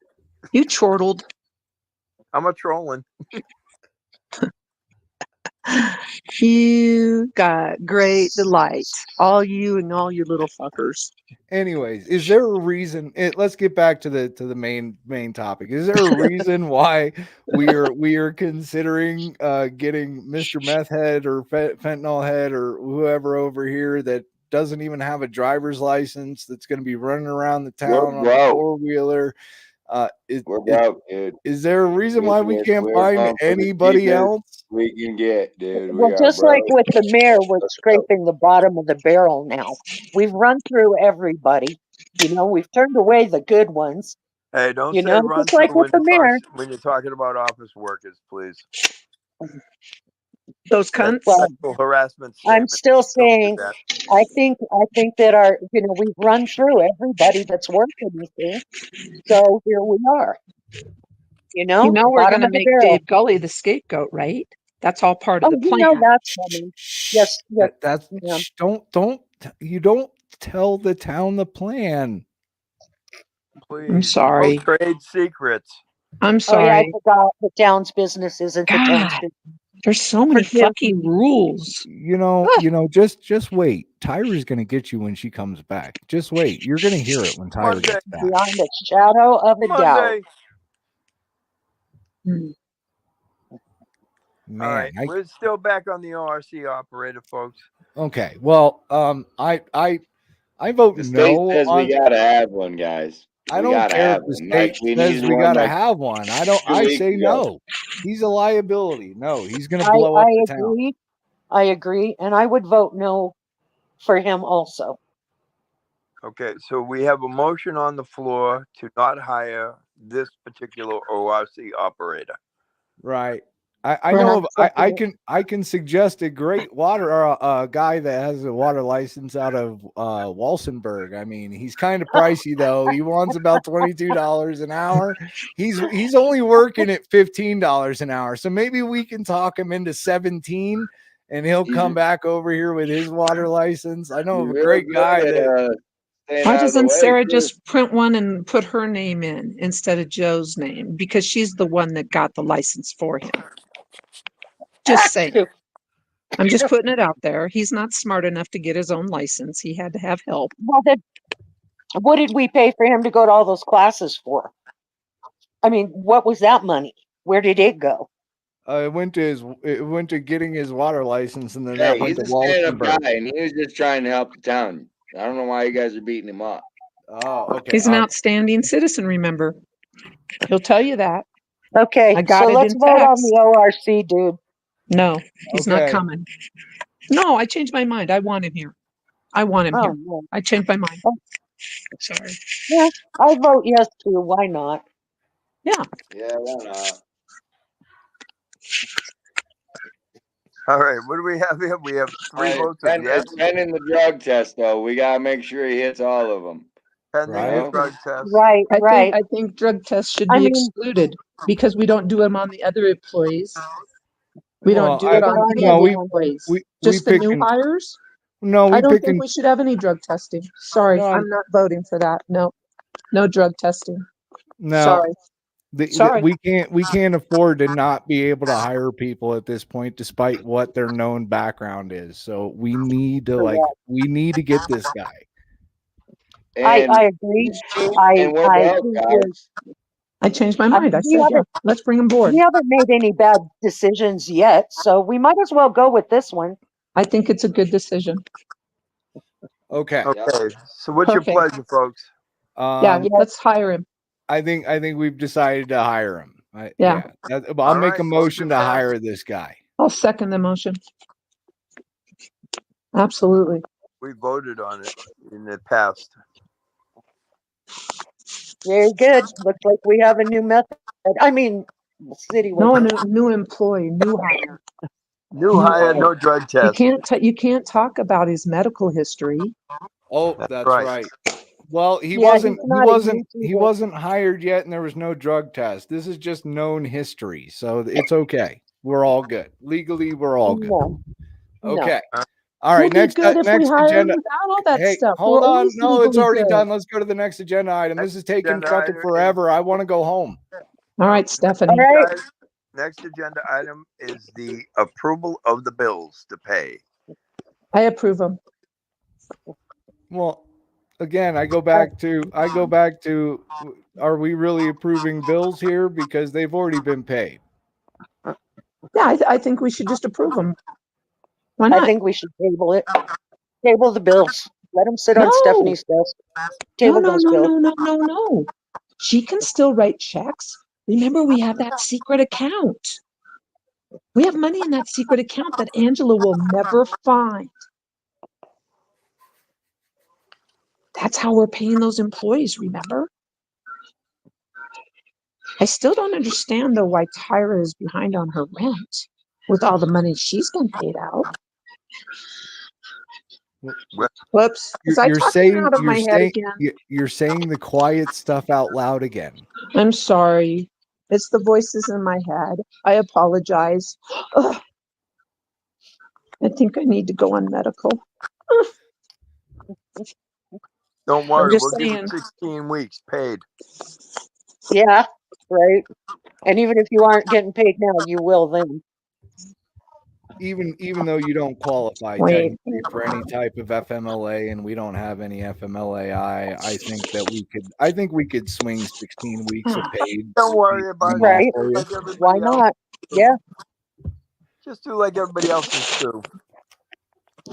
You chortled. I'm a trolling. You got great delight. All you and all your little fuckers. Anyways, is there a reason? Let's get back to the main topic. Is there a reason why we are considering getting Mr. Meth Head or Fentanyl Head or whoever over here that doesn't even have a driver's license, that's going to be running around the town on a 4-wheeler? We're broke, dude. Is there a reason why we can't We're find going for the anybody cheapest else? we can get, dude. Well, We are just like broke. with the mayor, we're scraping the bottom of the barrel now. We've run through everybody. We've turned away the good ones. Hey, don't say run Just like through with the mayor. when you're talking about office workers, please. Those That's cunts. Well, sexual harassment I'm statement. still Don't do saying, that. I think that we've run through everybody that's worth anything. So here we are. We're Bottom going to of the make barrel. Dave Gully the scapegoat, right? That's all part of Oh, the plan. that's coming. Yes, yes. That's Yeah. you don't tell the town the plan. Please. I'm sorry. No trade secrets. I'm Oh yeah, I sorry. forgot the town's business isn't the town's God, business. there's so many Forgive fucking me. rules. Just wait. Tyra's gonna get you when she comes back. Just wait. You're gonna hear it when Tyra Monday. gets back. Beyond a shadow of a doubt. Monday. Hmm. Man, All right, we're still back on the ORC operator, folks. okay. Well, I vote The state no says on. we gotta have one, guys. I We don't gotta care have if the one. state We says needed we one gotta have one. I don't. 2 I weeks say ago. no. He's a liability. No, he's gonna I blow up the town. agree. I agree, and I would vote no for him also. Okay, so we have a motion on the floor to not hire this particular ORC operator. Right. I know of Right. I can suggest a great water a guy that has a water license out of Walsenburg. I mean, he's kind of pricey though. He wants about $22 an hour. He's only working at $15 an hour. So maybe we can talk him into 17 and he'll come back over here with his water license. I know of a great guy that Why doesn't Sarah just print one and put her name in instead of Joe's name? Because she's the one that got the license for him. Just saying. I'm just putting it out there. He's not smart enough to get his own license. He had to have help. Well, then, what did we pay for him to go to all those classes for? I mean, what was that money? Where did it go? it went to getting his water license, and then Hey, that went he's to a stand-up Walsenburg. guy, and he was just trying to help the town. I don't know why you guys are beating him up. Oh, okay. He's an outstanding citizen, remember. He'll tell you that. Okay, I got so it let's in vote on text. the ORC, dude. No, he's not Okay. coming. No, I changed my mind. I want him here. I want him here. No. I changed my mind. Sorry. Yeah, I vote yes too. Why not? Yeah. Yeah, why not? All right, what do we have here? We have 3 votes of yes. It's pending the drug test, though. We gotta make sure he hits all of them. Pending Right. the drug test. Right, right. I think drug tests should I be mean- excluded because we don't do them on the other employees. We don't do Well, it on I- any no, of the we- employees. we Just the pick new and- hires? No, I we don't pick think and we should have any drug testing. Sorry, No, I'm not voting for that. No, no drug testing. no. Sorry. Sorry. We can't afford to not be able to hire people at this point, despite what their known background is. So we need to get this guy. And, I agree. and we're broke, guys. I changed my mind. I we said, yeah, let's bring him board. We haven't made any bad decisions yet, so we might as well go with this one. I think it's a good decision. Okay. Okay, so what's Perfect. your pleasure, folks? Yeah, let's hire him. I think we've decided to hire him. Yeah. I'll make a right, motion to motion hire this guy. I'll second the motion. Absolutely. We voted on it in the past. Very good. Looks like we have a new method. I mean, the city was. No, new employee, new hire. New hire, no drug test. You can't talk about his medical history. Oh, that's right. Well, he Yeah, wasn't he's not he wasn't hired yet, and there was no drug test. This is just known history, so it's okay. We're all good. Legally, we're all good. No. Okay. All right. We'll Next be good if we next hire agenda. without all that Hey, stuff. hold We're on. always No, it's legally already good. done. Let's go to the next agenda item. This is taking agenda fucking item forever. I want to go home. All right, Stephanie. All right. Guys, next agenda item is the approval of the bills to pay. I approve them. Well, again, I go back to are we really approving bills here, because they've already been paid? Yeah, I think we should just approve them. Why not? I think we should table it. Table the bills. Let them sit on No. Stephanie's desk. Table those bills. No. She can still write checks. Remember, we have that secret account. We have money in that secret account that Angela will never find. That's how we're paying those employees, remember? I still don't understand, though, why Tyra is behind on her rent with all the money she's been paid out. Well, Whoops. Was I You're talking saying out of my head again? you're saying the quiet stuff out loud again. I'm sorry. It's the voices in my head. I apologize. Ugh. I think I need to go on medical. don't worry, just we'll give you saying. 16 weeks paid. Yeah, right. And even if you aren't getting paid now, you will then. Even though you don't qualify Wait. technically for any type of FMLA, and we don't have any FMLA, I think we could swing 16 weeks of paid. Don't worry about it. Right. Just do like everybody Why else. not? Yeah. Just do like everybody else's too.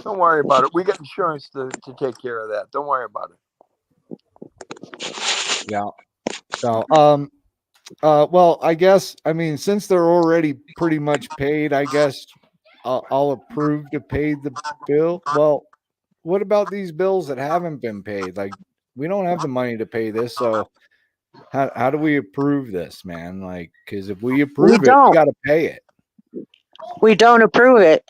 Don't worry about it. We got insurance to take care of that. Don't worry about it. Yeah. So well, I guess, I mean, since they're already pretty much paid, I guess I'll approve to pay the bill. Well, what about these bills that haven't been paid? Like, we don't have the money to pay this, so how do we approve this, man? Like, because if we approve it, we don't. got to pay it. We don't approve it.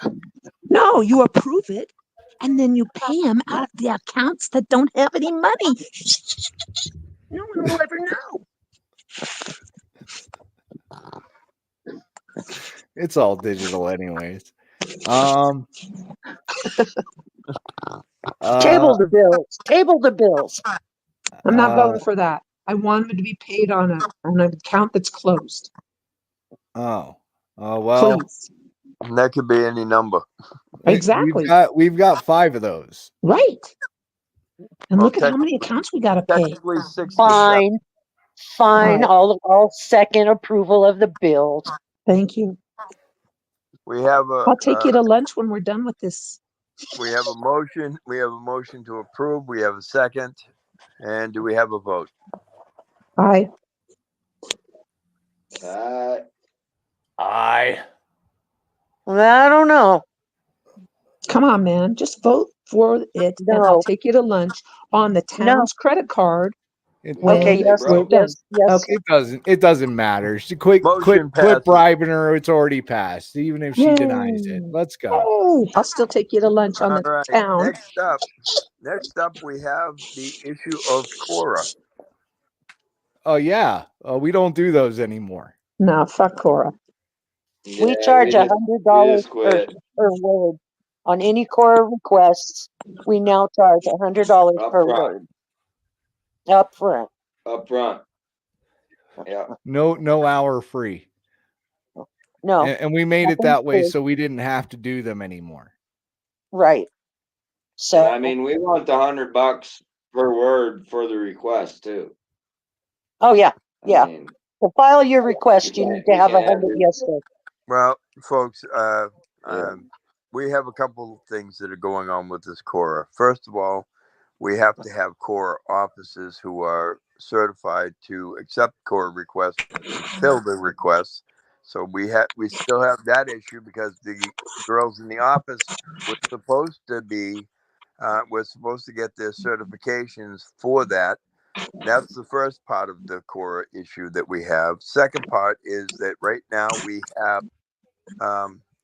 No, you approve it, and then you pay them out of the accounts that don't have any money. No one will ever know. It's all digital, anyways. Table the bills. Table the bills. I'm not voting for that. I want them to be paid on an account that's closed. Well, Please. And that could be any number. Exactly. We've got 5 of those. Right. And Well, look at how many accounts we got to pay. Technically 6 to 7. Fine. Fine. I'll second approval of the bills. Thank you. We have a I'll take you to lunch when we're done with this. we have a motion. We have a motion to approve. We have a second. And do we have a vote? Aye. I I don't know. Come on, man. Just vote for it, and No. I'll take you to lunch on the town's credit card. Okay, when yes, we're done. yes. Okay. It doesn't matter. She quit Motion quit passes. bribing her. It's already passed, even if she denies it. Let's go. Oh, I'll still take you to lunch on All the right. town. Next up, we have the issue of Cora. Oh yeah. We don't do those anymore. No, fuck Cora. We charge $100 per word. On any Cora requests, we now charge $100 per word. Up front. Yeah. No hour free. No. And we made it nothing that way free. so we didn't have to do them anymore. Right. So I mean, we want the $100 per word for the request too. oh yeah. Yeah. I mean, To file your request, you need to have we can't 100 yes sir. Well, folks, we have a couple of things that are going on with this Cora. First of all, we have to have Cora officers who are certified to accept Cora requests and fill the requests. So we still have that issue because the girls in the office were supposed to get their certifications for that. That's the first part of the Cora issue that we have. Second part is that right now we have,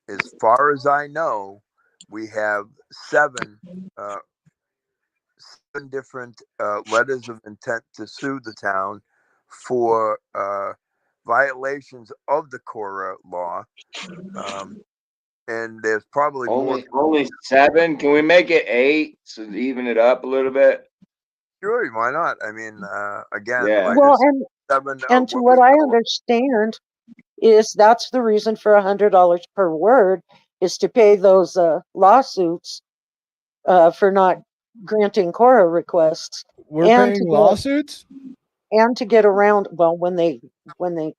as far as I know, we have 7 different letters of intent to sue the town for violations of the Cora law. And there's probably only 7. Can we make it 8 to even it up a little bit? Sure, why not? I mean, again, Yeah. like Well, I said, 7 and to what I understand is that's the reason for $100 per word is to pay those lawsuits for not granting Cora requests. We're paying lawsuits? And to get around, well, when they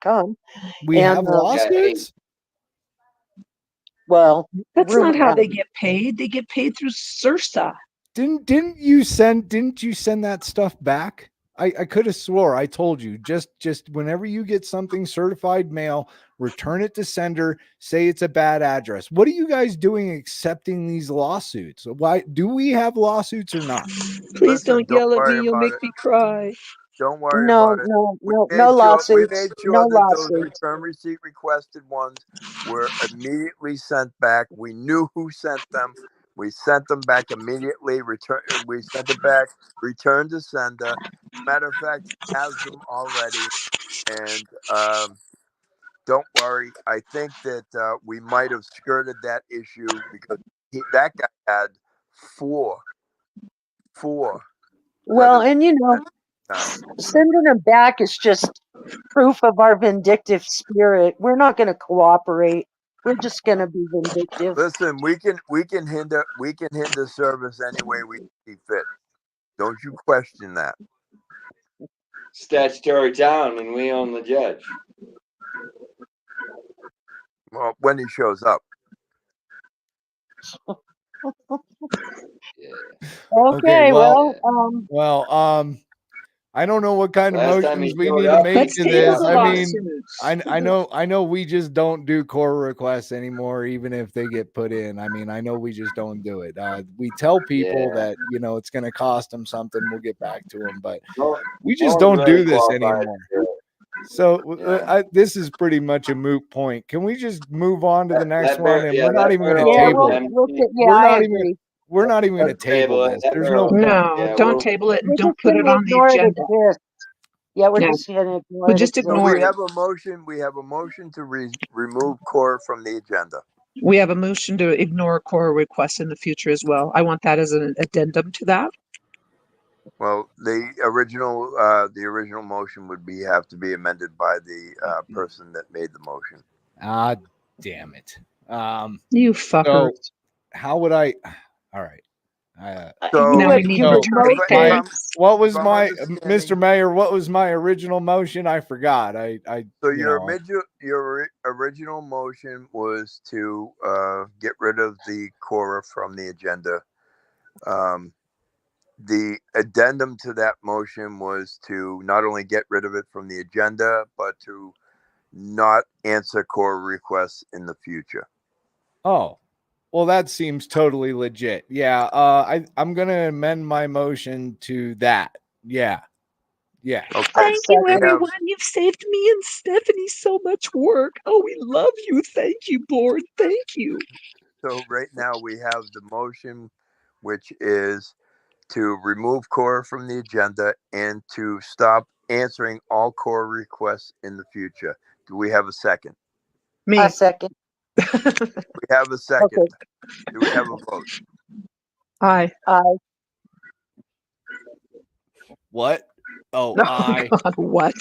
come. We have lawsuits? Well, that's not how they get paid. They get paid through SIRSA. Didn't you send that stuff back? I could have swore I told you just whenever you get something certified mail, return it to sender, say it's a bad address. What are you guys doing accepting these lawsuits? Why do we have lawsuits or not? Please Listen, don't yell at me. worry You'll about make it. me cry. Don't worry No, about it. no, We no, made no sure we lawsuits. made No sure that those lawsuits. return receipt requested ones were immediately sent back. We knew who sent them. We sent them back immediately. We sent it back. Return to sender. Matter of fact, he has them already. And don't worry. I think that we might have skirted that issue because that guy had four Well, letters and down. sending them back is just proof of our vindictive spirit. We're not going to cooperate. We're just going to be vindictive. Listen, we can hinder service any way we see fit. Don't you question that. Statutory town, and we own the judge. Well, when he shows up. Yeah. Okay, well, I don't know what kind of Last time motions he we showed need to up, make Let's to table this. the I mean, lawsuits. I know we just don't do core requests anymore, even if they get put in. I mean, I know we just don't do it. We tell people Yeah. that, it's going to cost them something. We'll get back to them, but no, we no just one's don't really do this qualified anymore. to do it. So Yeah. this is pretty much a moot point. Can we just move on to the next one? And we're not even going to Yeah, table it. I agree. We're not even going to Let's table table it. this. That There's early. no point. No, Yeah, don't table it and We're don't just put going it to on the ignore it agenda. exists. Yeah, we're Yeah. just going to ignore We'll it just exists. So ignore we it. have a motion. We have a motion to remove core from the agenda. We have a motion to ignore core requests in the future as well. I want that as an addendum to that. Well, the original motion would have to be amended by the person that made the motion. Ah, damn it. You fucker. So how would I? All right. So Now we need return of pay. What was if I'm my understanding- Mr. Mayor? What was my original motion? I forgot. So your original motion was to get rid of the Cora from the agenda. The addendum to that motion was to not only get rid of it from the agenda, but to not answer Cora requests in the future. Oh, well, that seems totally legit. Yeah. I'm gonna amend my motion to that. Yeah. Yeah. Okay. Thank you, We have- everyone. You've saved me and Stephanie so much work. Oh, we love you. Thank you, board. Thank you. So right now we have the motion, which is to remove Cora from the agenda and to stop answering all Cora requests in the future. Do we have a second? Me. A second. We have a second. Okay. Do we have a vote? Aye. What? Oh, Oh, God, what?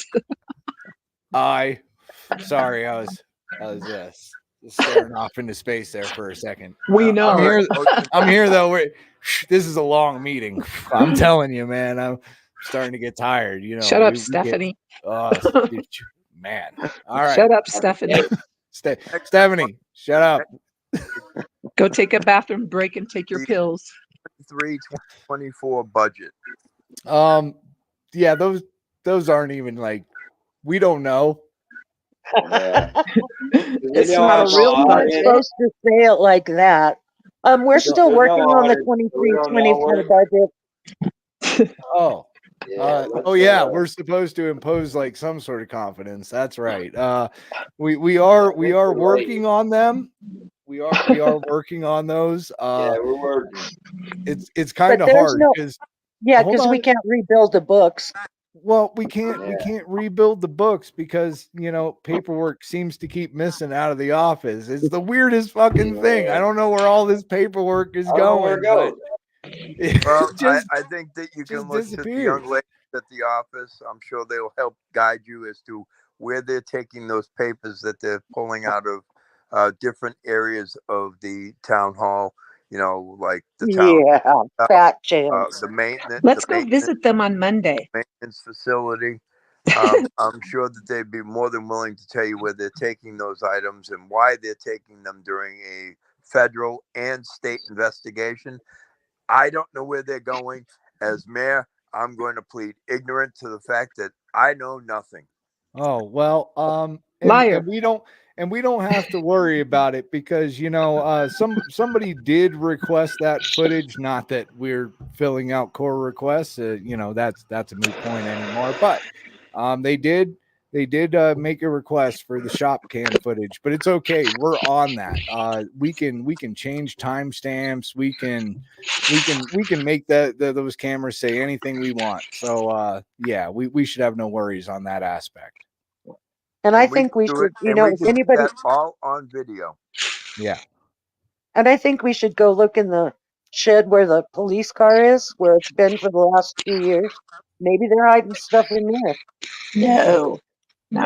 Sorry, I was staring off into space there for a second. We know. I'm here though. This is a long meeting. I'm telling you, man. I'm starting to get tired. Shut up, Stephanie. Man. All right. Shut up, Stephanie. Stephanie, shut up. Go take a bathroom break and take your pills. 2024 budget. Yeah, those aren't even we don't know. Yeah. It's not a real You're not budget. supposed to say it like that. We're still working on the 23-24 budget. Oh. Yeah, We're supposed to impose some sort of confidence. That's right. We are working on them. We are working on those. yeah, we're working. It's kind of But there's hard no- because Yeah, because we can't rebuild the books. well, we can't Yeah. rebuild the books because paperwork seems to keep missing out of the office. It's the weirdest fucking thing. I don't know where all this paperwork is I don't know where going. it goes. Well, Just I think that you can just look to the disappeared. young ladies at the office. I'm sure they'll help guide you as to where they're taking those papers that they're pulling out of different areas of the town hall. Like the town, Yeah, fat chance. the maintenance. Let's the go visit them on Monday. maintenance facility. I'm sure that they'd be more than willing to tell you where they're taking those items and why they're taking them during a federal and state investigation. I don't know where they're going. As mayor, I'm going to plead ignorant to the fact that I know nothing. Oh, well, Liar. and we don't have to worry about it because somebody did request that footage. Not that we're filling out core requests, that's a moot point anymore. But they did make a request for the shop cam footage, but it's okay. We're on that. We can change timestamps. We can make those cameras say anything we want. So yeah, we should have no worries on that aspect. And I And we think can we do should, it, and we if can do anybody, that all on video. Yeah. and I think we should go look in the shed where the police car is, where it's been for the last 2 years. Maybe they're hiding stuff in there. No. No.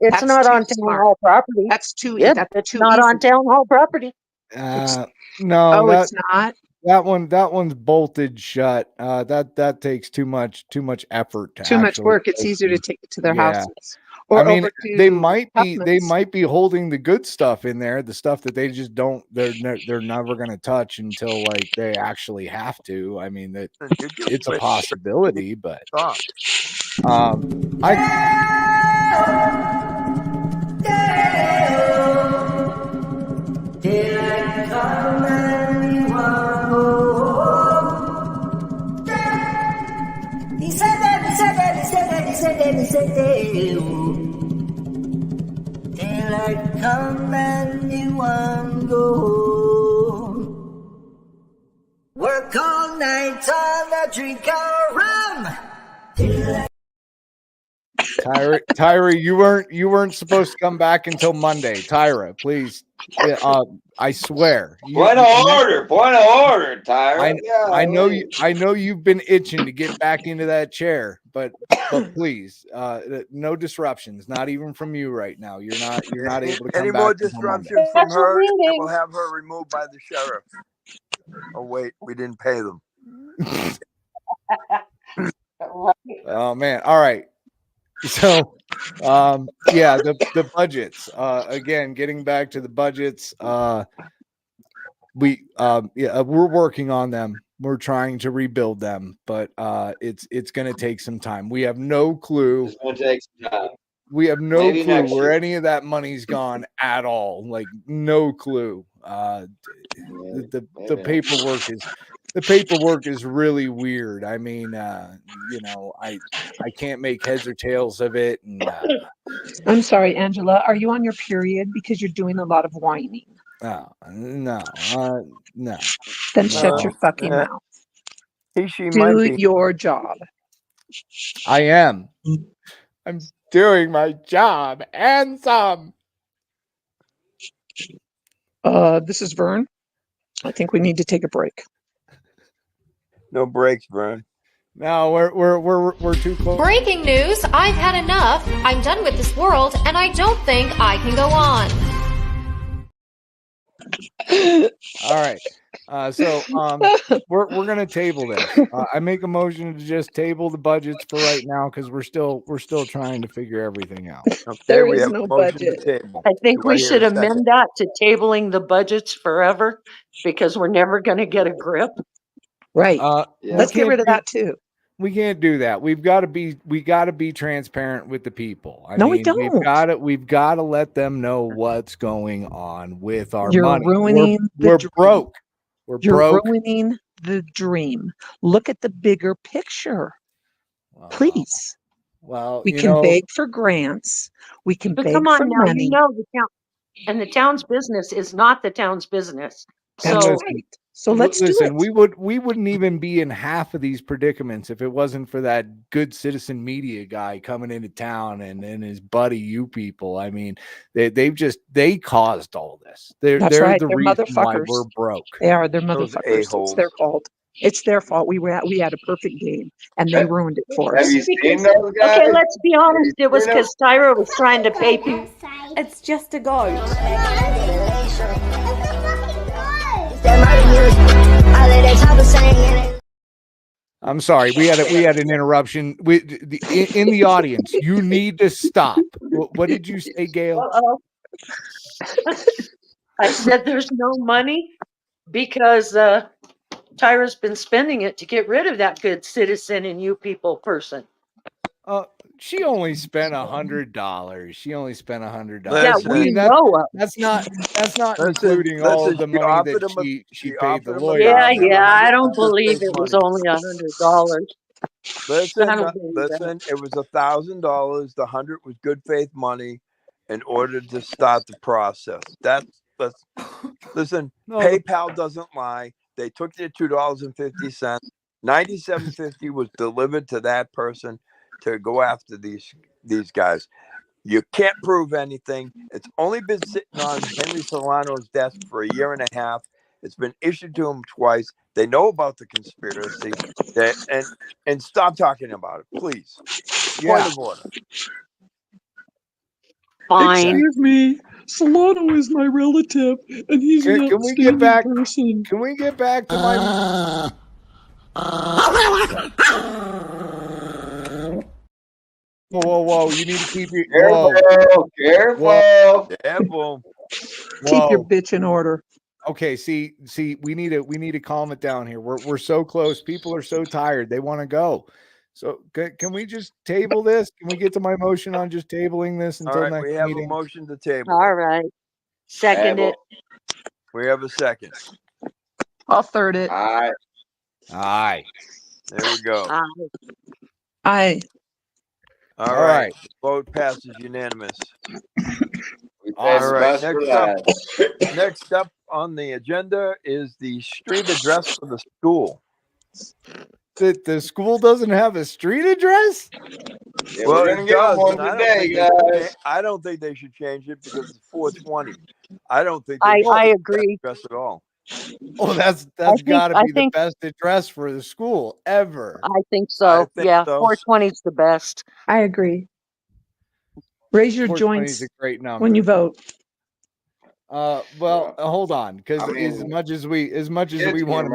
It's That's not too on town smart. hall property. That's too Yeah, that's it's too not on easy. town hall property. No, Oh, it's not. that one's bolted shut. That takes too much effort to Too much actually work. It's open. easier to take it to their Yeah. houses or I mean, over to they might Huffman's. be holding the good stuff in there, the stuff that they just don't they're never going to touch until like they actually have to. I mean, that And you just it's a play possibility, but song. Daylight come and you want go home. Work all night on a drink of rum. Tyra, you weren't supposed to come back until Monday. Tyra, please. I swear. Point of order, Tyra. I know you've been itching to get back into that chair, but please, no disruptions, not even from you right now. You're not able to come Any back more until Monday. disruption from Special her, and meeting. we'll have her removed by the sheriff. Oh wait, we didn't pay them. Oh man. All right. So yeah, the budgets. Again, getting back to the budgets, we're working on them. We're trying to rebuild them, but it's going to take some time. We have no clue. It's going to take some time. We have no Maybe clue next where year. any of that money's gone at all. Like no clue. The paperwork is really weird. I mean, I can't make heads or tails of it. And I'm sorry, Angela. Are you on your period? Because you're doing a lot of whining. no. Then shut your fucking Yeah. mouth. She might Do be. your job. I am. I'm doing my job and some. This is Vern. I think we need to take a break. No breaks, Vern. No, we're too close. Breaking news, I've had enough. I'm done with this world, and I don't think I can go on. All right. So we're gonna table this. I make a motion to just table the budgets for right now because we're still trying to figure everything out. Okay, There we is have no a motion budget. to table. I think Do we hear should a second? amend that to tabling the budgets forever because we're never going to get a grip. Right. Yeah. Let's get rid of that too. We can't do that. We got to be transparent with the people. No, we don't. We've got to let them know what's going on with our You're money. ruining the We're dream. broke. We're You're broke. ruining the dream. Look at the bigger picture, please. Well, We can beg for grants. We can But beg come on for now, money. the town and the town's business is not the town's business. That's So right. So let's do it. we wouldn't even be in half of these predicaments if it wasn't for that good citizen media guy coming into town and his buddy, you people. I mean, they caused all this. They're right. the They're reason why motherfuckers. we're broke. They are. They're Those motherfuckers. It's a-holes. their fault. It's their fault. We had a perfect game and they ruined it for us. Have you seen those guys? okay, let's be honest. It was because Tyra was trying to pay people. It's just a goat. I'm sorry. We had an interruption. In the audience. You need to stop. What did you say, Gail? Uh-oh. I said there's no money because Tyra's been spending it to get rid of that good citizen and you people person. She only spent $100. She only spent $100. Yeah, Listen, we know it. That's not listen, including all of the she money offered that him a, she paid the offered him lawyer. Yeah, $1,000 yeah. I don't good believe faith it was money. only $100. I don't believe Listen, it was $1,000. The 100 was good faith money in order to start the process. Listen, No, PayPal doesn't lie. They took their $2.50. $97.50 was delivered to that person to go after these guys. You can't prove anything. It's only been sitting on Henry Solano's desk for a year and a half. It's been issued to him twice. They know about the conspiracy. And stop talking about it, please. Point of order. Fine. Excuse me, Solano is my relative, and he's an Can we get outstanding back? person. Can we get back to my? Whoa! You need to keep your Careful. Careful. Keep your Whoa. bitch in order. Okay, see, we need to calm it down here. We're so close. People are so tired. They want to go. So can we just table this? Can we get to my motion on just tabling this All until right, next we have meeting? a motion to table. All right. Second it. We have a second. I'll third it. Aye. There we go. Aye. All All right. right. Vote passes unanimous. Awesome. All right. Next up on the agenda is the street address for the school. The school doesn't have a street address? Yeah, Well, we're it gonna get does, one and today, guys. I don't think they should change it because it's 420. I don't think I should agree. address at all. Oh, that's got to be the best address for the school ever. I think so. Yeah, 420 is the best. I agree. Raise your 420 is joints a great number when you vote. Well, hold on, because as much as we want to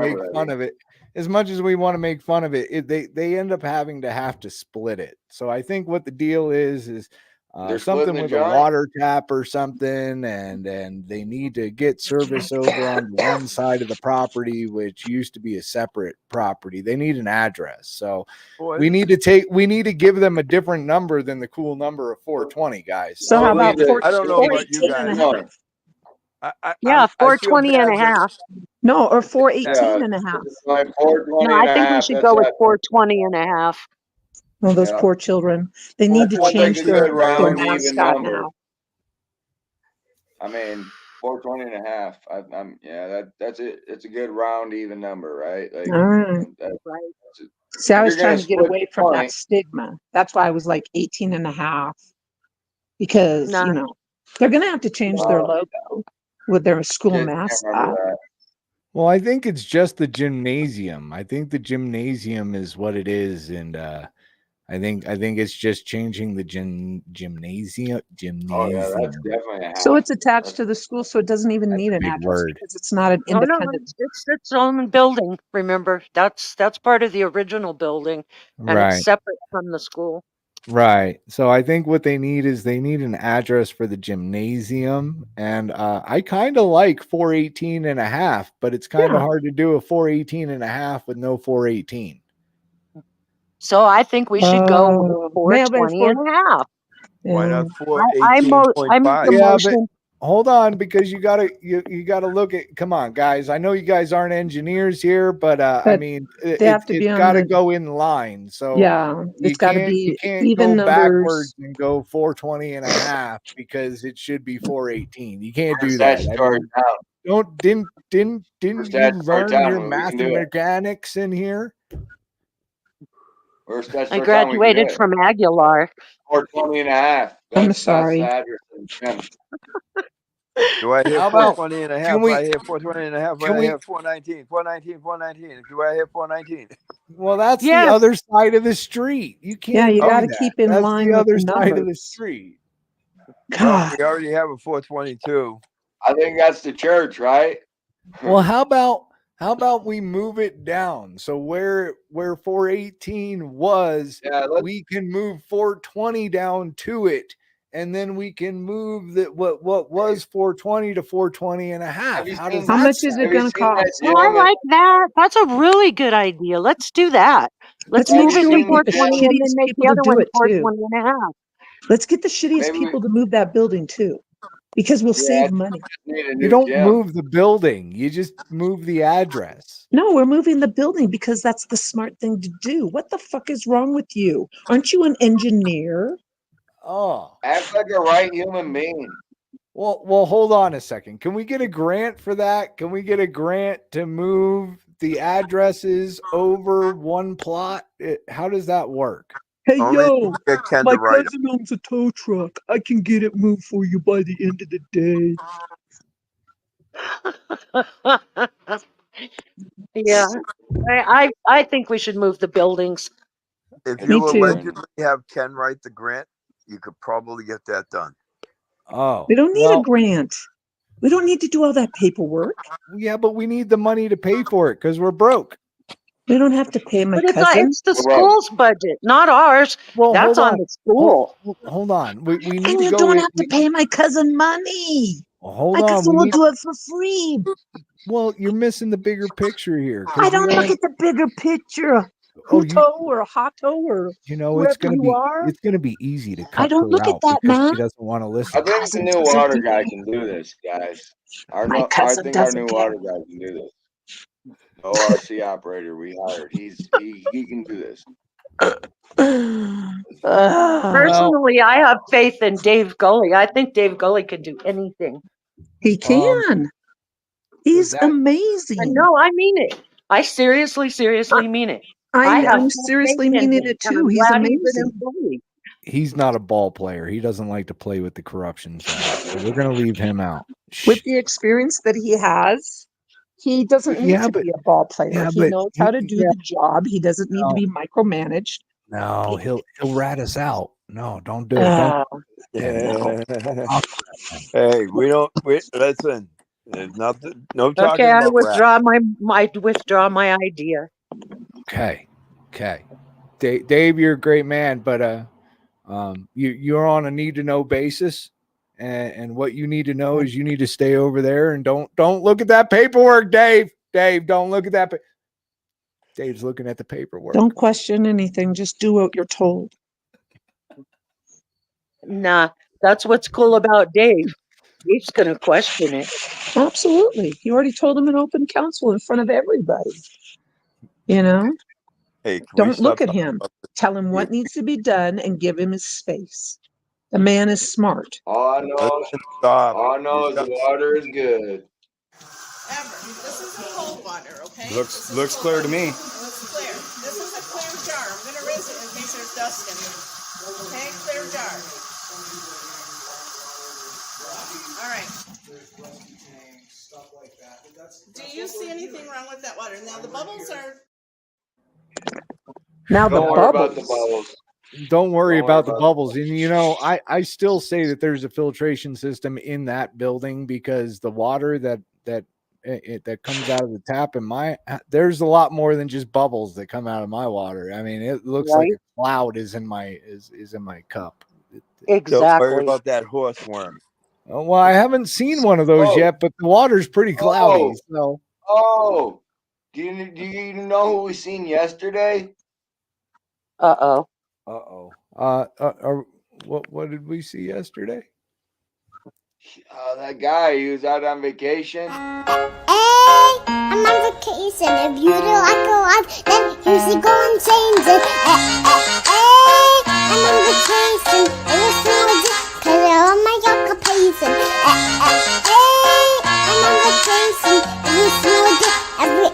make fun of it, they end up having to have to split it. So I think what the deal is something with a water tap or something, and they need to get service over on one side of the property, which used to be a separate property. They need an address. So we need to give them a different number than the cool number of 420, guys. So how about I don't know about you guys. 420 and a half. No, or 418 and a half. No, I think we should go with 420 and a half. Oh, those poor children. They need to change their mascot now. I mean, 420 and a half. That's it. It's a good round, even number, right? Like, all right. See, I was trying to get away from that stigma. That's why I was like 18 and a half. Because, they're going to have to change their logo with their school mascot. Well, I think it's just the gymnasium. I think the gymnasium is what it is, and I think it's just changing the gymnasium. Oh yeah, that's definitely a half. So it's attached to the school, so it doesn't even need an address because it's not an independent. No, it's its own building. Remember, that's part of the original building, and it's separate from the school. Right. So I think what they need is an address for the gymnasium. And I kind of like 418 and a half, but it's kind of hard to do a 418 and a half with no 418. So I think we should go with 420 and a half. Why not 418.5? I make the motion. Hold on, because you gotta look at. Come on, guys. I know you guys aren't engineers here, but I mean, it's got to go in line. So it's got to be. You can't even go numbers. backwards and go 420 and a half because it should be 418. You can't do that. Didn't you learn your math and mechanics in here? I graduated from Aguilar. 420 and a half. I'm sorry. Do I hear 420 and a half? I hear 420 and a half. I hear 419. 419. Do I hear 419? Well, that's the other side of the street. You can't. Yeah, you got to keep in line the with other the side of the street. Well, we already have a 422. I think that's the church, right? Well, how about we move it down? So where 418 was, we can move 420 down to it and then we can move that what was 420 to 420 and a half. you How seen- does How that much is sound? it going to cost? Oh, I like that. That's a really good idea. Let's do that. Let's Let's make move it sure to we get the 420 and then shittiest make people the to other do one it too. 420 and a half. Let's get the shittiest Maybe we- people to move that building too, because we'll Yeah, save money. need a You new don't gym. move the building, you just move the address. No, we're moving the building because that's the smart thing to do. What the fuck is wrong with you? Aren't you an engineer? Oh, Act like a right human being. well, hold on a second. Can we get a grant for that? Can we get a grant to move the addresses over one plot? How does that work? Hey, Only if you get Ken to write 'em. owns a tow truck. I can get it moved for you by the end of the day. Yeah, I think we should move the buildings. If Me you too. allegedly have Ken write the grant, you could probably get that done. Oh, We don't need well, a grant. We don't need to do all that paperwork. yeah, but we need the money to pay for it because we're broke. We don't have to pay my But it's cousin. the school's budget, not ours. Well, That's hold on on. the school. Hold on. We need And to you go. don't have to pay my cousin money. Hold My on. cousin We will need, do it for free. well, you're missing the bigger picture here. 'cause I we don't look at the bigger picture. Oh, you- Huto or Hato or You know, whoever it's gonna you be are. easy to I cut don't her look at out that, because man. she doesn't want to I listen. think the cousin new doesn't water do guy that. can do this, guys. I My cousin think our doesn't new care. water guy can do this. The ORC operator we hired, he can do this. Personally, I have faith in Dave Gully. I think Dave Gully can do anything. He can. He's that- amazing. No, I mean it. I seriously mean it. I have I'm full seriously faith in meaning him, it and too. I'm He's glad he's an amazing. employee. He's not a ball player. He doesn't like to play with the corruption side. So we're gonna leave him out. With the experience that he has, he doesn't need Yeah, to but- be a ball player. yeah, He but knows how to do yeah. the job. He doesn't need to No. be micromanaged. No, he'll rat us out. No, don't do it. Don't. Yeah. Hey, we listen. There's nothing. No talking Okay, I about rap. withdraw my idea. Okay. Dave, you're a great man, but you're on a need to know basis, and what you need to know is you need to stay over there and don't look at that paperwork, Dave. Dave, don't look at that. Dave's looking at the paperwork. Don't question anything. Just do what you're told. Nah, that's what's cool about Dave. Dave's gonna question it. Absolutely. You already told him in open council in front of everybody. You know, Hey, can we don't stop look at talking him. about Tell him what needs to be done and give him his space. The man is smart. All I know, Listen, stop. all I know is the water is good. This isn't cold water, okay? Looks clear to me. It looks clear. This is a clear jar. I'm gonna raise it in case there's dust in it. Okay, clear jar. All right. Do you see anything wrong with that water? Now the bubbles are. Now the Don't worry about the bubbles. bubbles. Don't worry Don't about worry the about bubbles. And I still say that there's a filtration system in that building because the water that comes out of the tap in there's a lot more than just bubbles that come out of my water. I mean, it looks like Right. a cloud is in my cup. Don't worry Exactly. about that horse worm. Oh, well, I haven't seen one of those Oh. yet, but the water's pretty cloudy. So Oh, do you know who we seen yesterday? Uh-oh. What did we see yesterday? That guy, he was out on vacation. Hey, I'm on vacation. If you don't like a life, then you should go and change it. Hey, I'm on vacation. I wish you would just cut it on my occupation. Hey, I'm on vacation. I wish you would just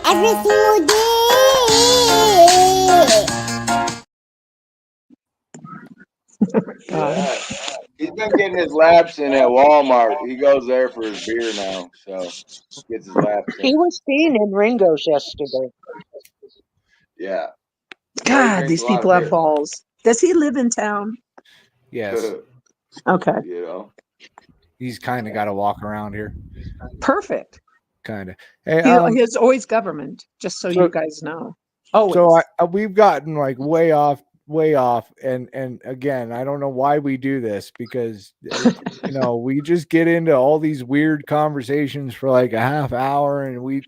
every single day. Yeah. He's been getting his laps in at Walmart. He goes there for his beer now, so gets his laps He in. was seen in Ringo's yesterday. Yeah. God, drinks these a lot of people have beer. balls. Does he live in town? Yes, Okay. You know. he's kind of got to walk around here. Perfect. Kind of. Hey, He's always government, just so you guys know. Always. so we've gotten like way off way off. And again, I don't know why we do this, because we just get into all these weird conversations for like a half hour, and we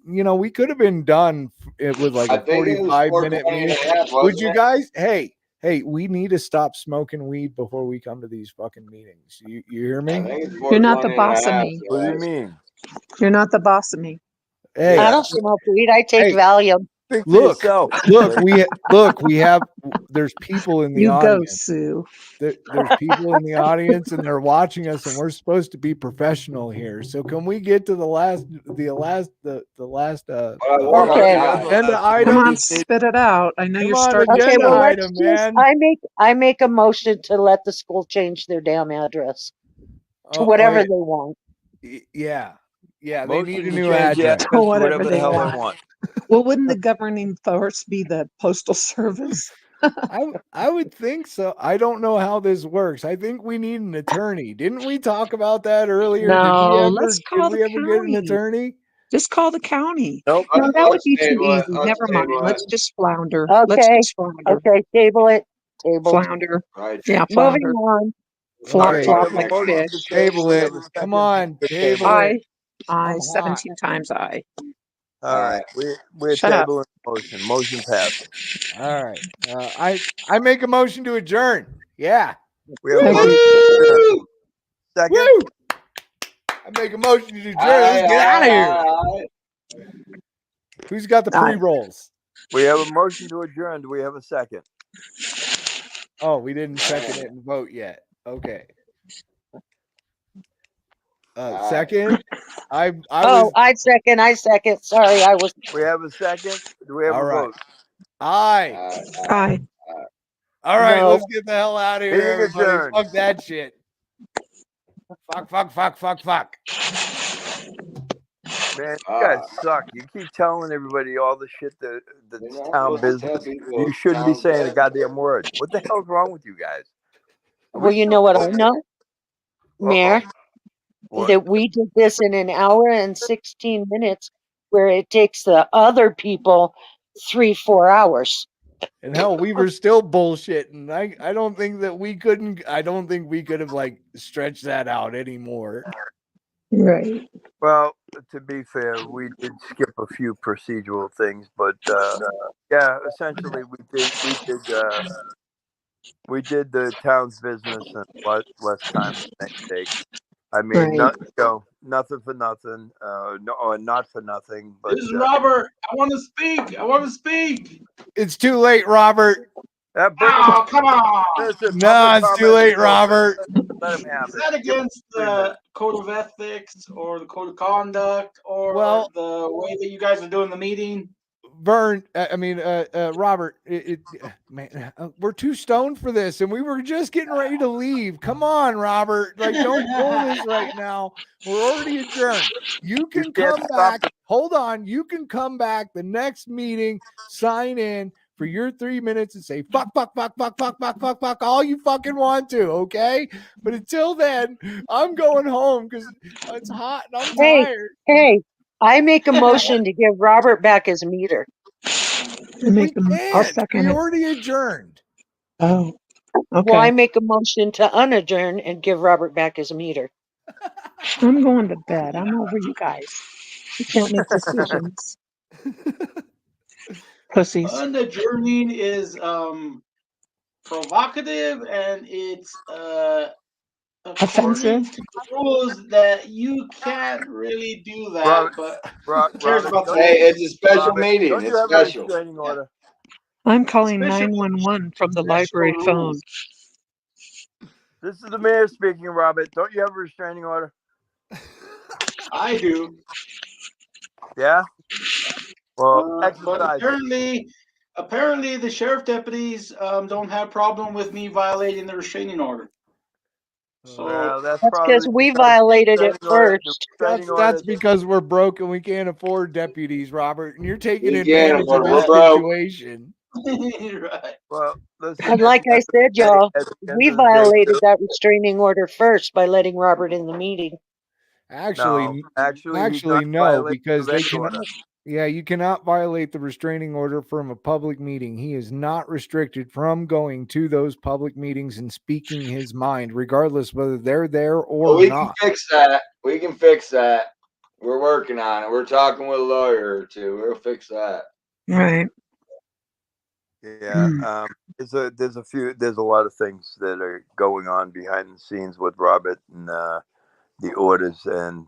could have been done with like I a think it was 45-minute 4:20 meeting. and a half, Would wasn't you it? guys? Hey, we need to stop smoking weed before we come to these fucking meetings. You hear I me? think it's You're not the 4:20 and boss a of half. me. What do you mean? You're not the boss of me. Hey, I don't smoke weed. I take Hey. Valium. Think for look, yourself. we have. There's people in the You go, audience. Sue. There's people in the audience, and they're watching us, and we're supposed to be professional here. So can we get to the last Okay. agenda Come item? on, spit it out. I know Come you're on, starting. Okay, agenda well, item, man. I make a motion to let the school change their damn address to Oh, whatever yeah. they want. Yeah, they Motion need a to new change the address. address to Whatever whatever the they hell want. they want. Well, wouldn't the governing force be the Postal Service? I would think so. I don't know how this works. I think we need an attorney. Didn't we talk about that earlier? No, let's Did call the we ever get an county. attorney? Just call the county. Nope. No, that would be too table it. easy. Let's Never mind. table Let's it. just flounder. Let's Okay. just flounder. Okay, table it. Tabled. Flounder. Right. Yeah, Moving flounder. on. Flop, Okay, flop We have like a motion fish. to table. table We it. have a second Come on, to table Aye. it. Aye. I'm hot. 17 times aye. All right. We're Shut up. tabling the motion. Motion passed. All right. I make a motion to adjourn. Yeah. We have a Thank motion you. to adjourn. Second. Woo! I make a motion to adjourn. Let's get out of here. Who's got the Aye. pre-rolls? We have a motion to adjourn. Do we have a second? Oh, we didn't second it and vote yet. Okay. Second. I was. I second. Sorry, I was. We have a second. Do we have All a right. vote? Aye. Aye. All right, No. let's get the hell out of here, Meeting everybody. adjourned. Fuck that shit. Fuck. Man, you guys suck. You keep telling everybody all the shit that's town business. You shouldn't be saying a goddamn word. What the hell's wrong with you guys? Well, you know what I know, Mayor? What? That we did this in an hour and 16 minutes, where it takes the other people 3-4 hours. And hell, we were still bullshitting. I don't think that we couldn't. I don't think we could have like stretched that out anymore. Right. Well, to be fair, we did skip a few procedural things, but yeah, essentially we did the town's business in less time than they take. I mean, Right. nothing for nothing, or not for nothing. But This is Robert. I want to speak. It's too late, Robert. Oh, come on. Listen, No, it's too late, Robert. Let him have Is it. that against the code of ethics or the code of conduct or the way that you guys are doing the meeting? Vern, Robert, man, we're too stoned for this, and we were just getting ready to leave. Come on, Robert, like don't pull this right now. We're already adjourned. You can come back. Hold on, you can come back the next meeting, sign in for your 3 minutes, and say fuck, all you fucking want to, okay? But until then, I'm going home because it's hot and I'm tired. Hey, I make a motion to give Robert back his meter. I'll second we it. already adjourned. Oh, okay. Well, I make a motion to unadjourn and give Robert back his meter. I'm going to bed. I'm over you guys. You can't make decisions. Pussies. Unadjourning is provocative and it's according Offensive. to the rules that you can't really do that. Robert, but Robert, who cares about the Hey, rules? it's a special meeting. Don't you It's have special. a restraining order? I'm calling Special 911 from the special library phone. rules. This is the mayor speaking, Robert. Don't you have a restraining order? I do. Yeah. Well, But exercise it. apparently the sheriff deputies don't have problem with me violating the restraining order. So Well, that's That's because probably we because violated the it restraining order- first. the restraining That's order- because we're broke and we can't afford deputies, Robert. And you're taking We can't advantage of afford it. this We're broke. situation. right. Well, listen. And like I said, y'all, we of the day, violated that restraining order first by letting Robert in the meeting. Actually, No, actually, he's actually, not no, violating because of they any cannot. order. Yeah, you cannot violate the restraining order from a public meeting. He is not restricted from going to those public meetings and speaking his mind, regardless whether they're there or We can not. fix that. We can fix that. We're working on it. We're talking with a lawyer or two. We'll fix that. Right. Yeah. There's a lot of things that are going on behind the scenes with Robert and the orders, and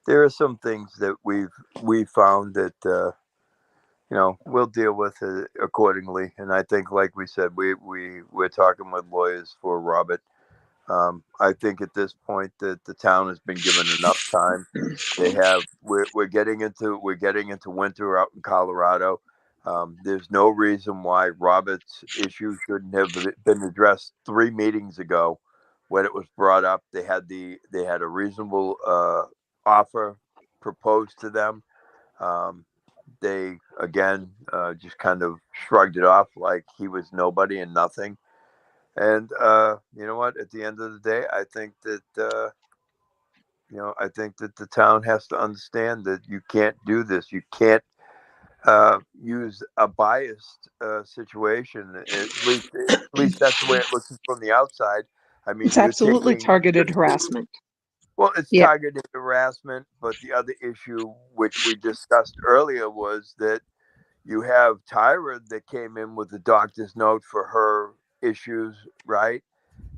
there are some things that we found that we'll deal with it accordingly. And I think, like we said, we're talking with lawyers for Robert. I think at this point that the town has been given enough time. We're getting into winter out in Colorado. There's no reason why Robert's issue shouldn't have been addressed 3 meetings ago when it was brought up. They had a reasonable offer proposed to them. They again just kind of shrugged it off like he was nobody and nothing. And you know what? At the end of the day, I think that the town has to understand that you can't do this. You can't use a biased situation. At least that's the way it looks from the outside. I mean, It's absolutely targeted harassment. Well, it's Yeah. targeted harassment, but the other issue, which we discussed earlier, was that you have Tyra that came in with the doctor's note for her issues, right?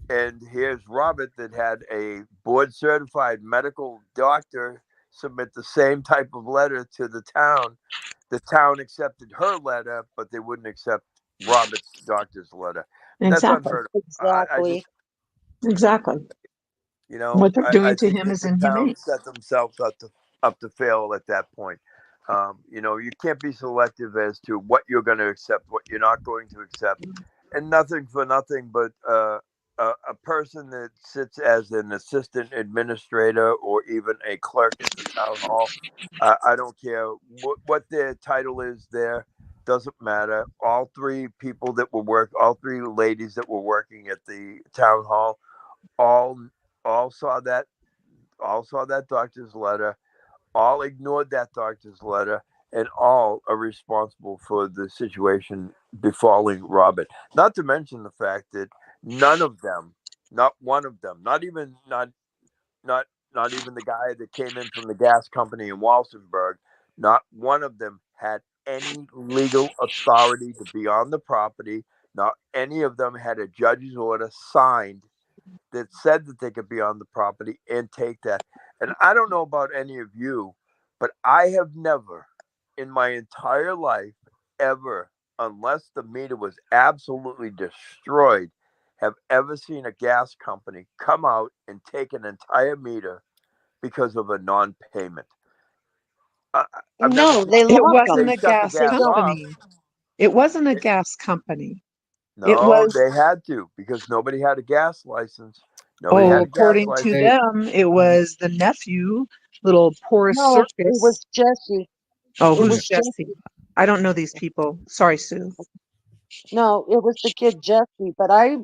And here's Robert that had a board certified medical doctor submit the same type of letter to the town. The town accepted her letter, but they wouldn't accept Robert's doctor's letter. That's Exactly. unheard of. Exactly. Exactly. You know, What they're doing I to think him that is the town inhumane. set themselves up to fail at that point. You can't be selective as to what you're going to accept, what you're not going to accept, and nothing for nothing. But a person that sits as an assistant administrator or even a clerk at the town hall, I don't care what their title is. There doesn't matter. All 3 people that all 3 ladies that were working at the town hall, all all saw that doctor's letter, all ignored that doctor's letter, and all are responsible for the situation befalling Robert. Not to mention the fact that none of them, not one of them, not not even the guy that came in from the gas company in Walsenburg, not one of them had any legal authority to be on the property. Not any of them had a judge's order signed that said that they could be on the property and take that. And I don't know about any of you, but I have never in my entire life ever, unless the meter was absolutely destroyed, have ever seen a gas company come out and take an entire meter because of a non-payment. I've never No, seen they It lock wasn't them. they a shut the gas They gas don't. off. company. It wasn't a gas company. It No, was, they had to because nobody had a gas license. Nobody had a gas according to license. them, it was the nephew, little Porous No, it was Circus. Jesse. Oh, It who's was Jesse? Jesse. I don't know these people. Sorry, Sue. No, it was the kid Jesse. But I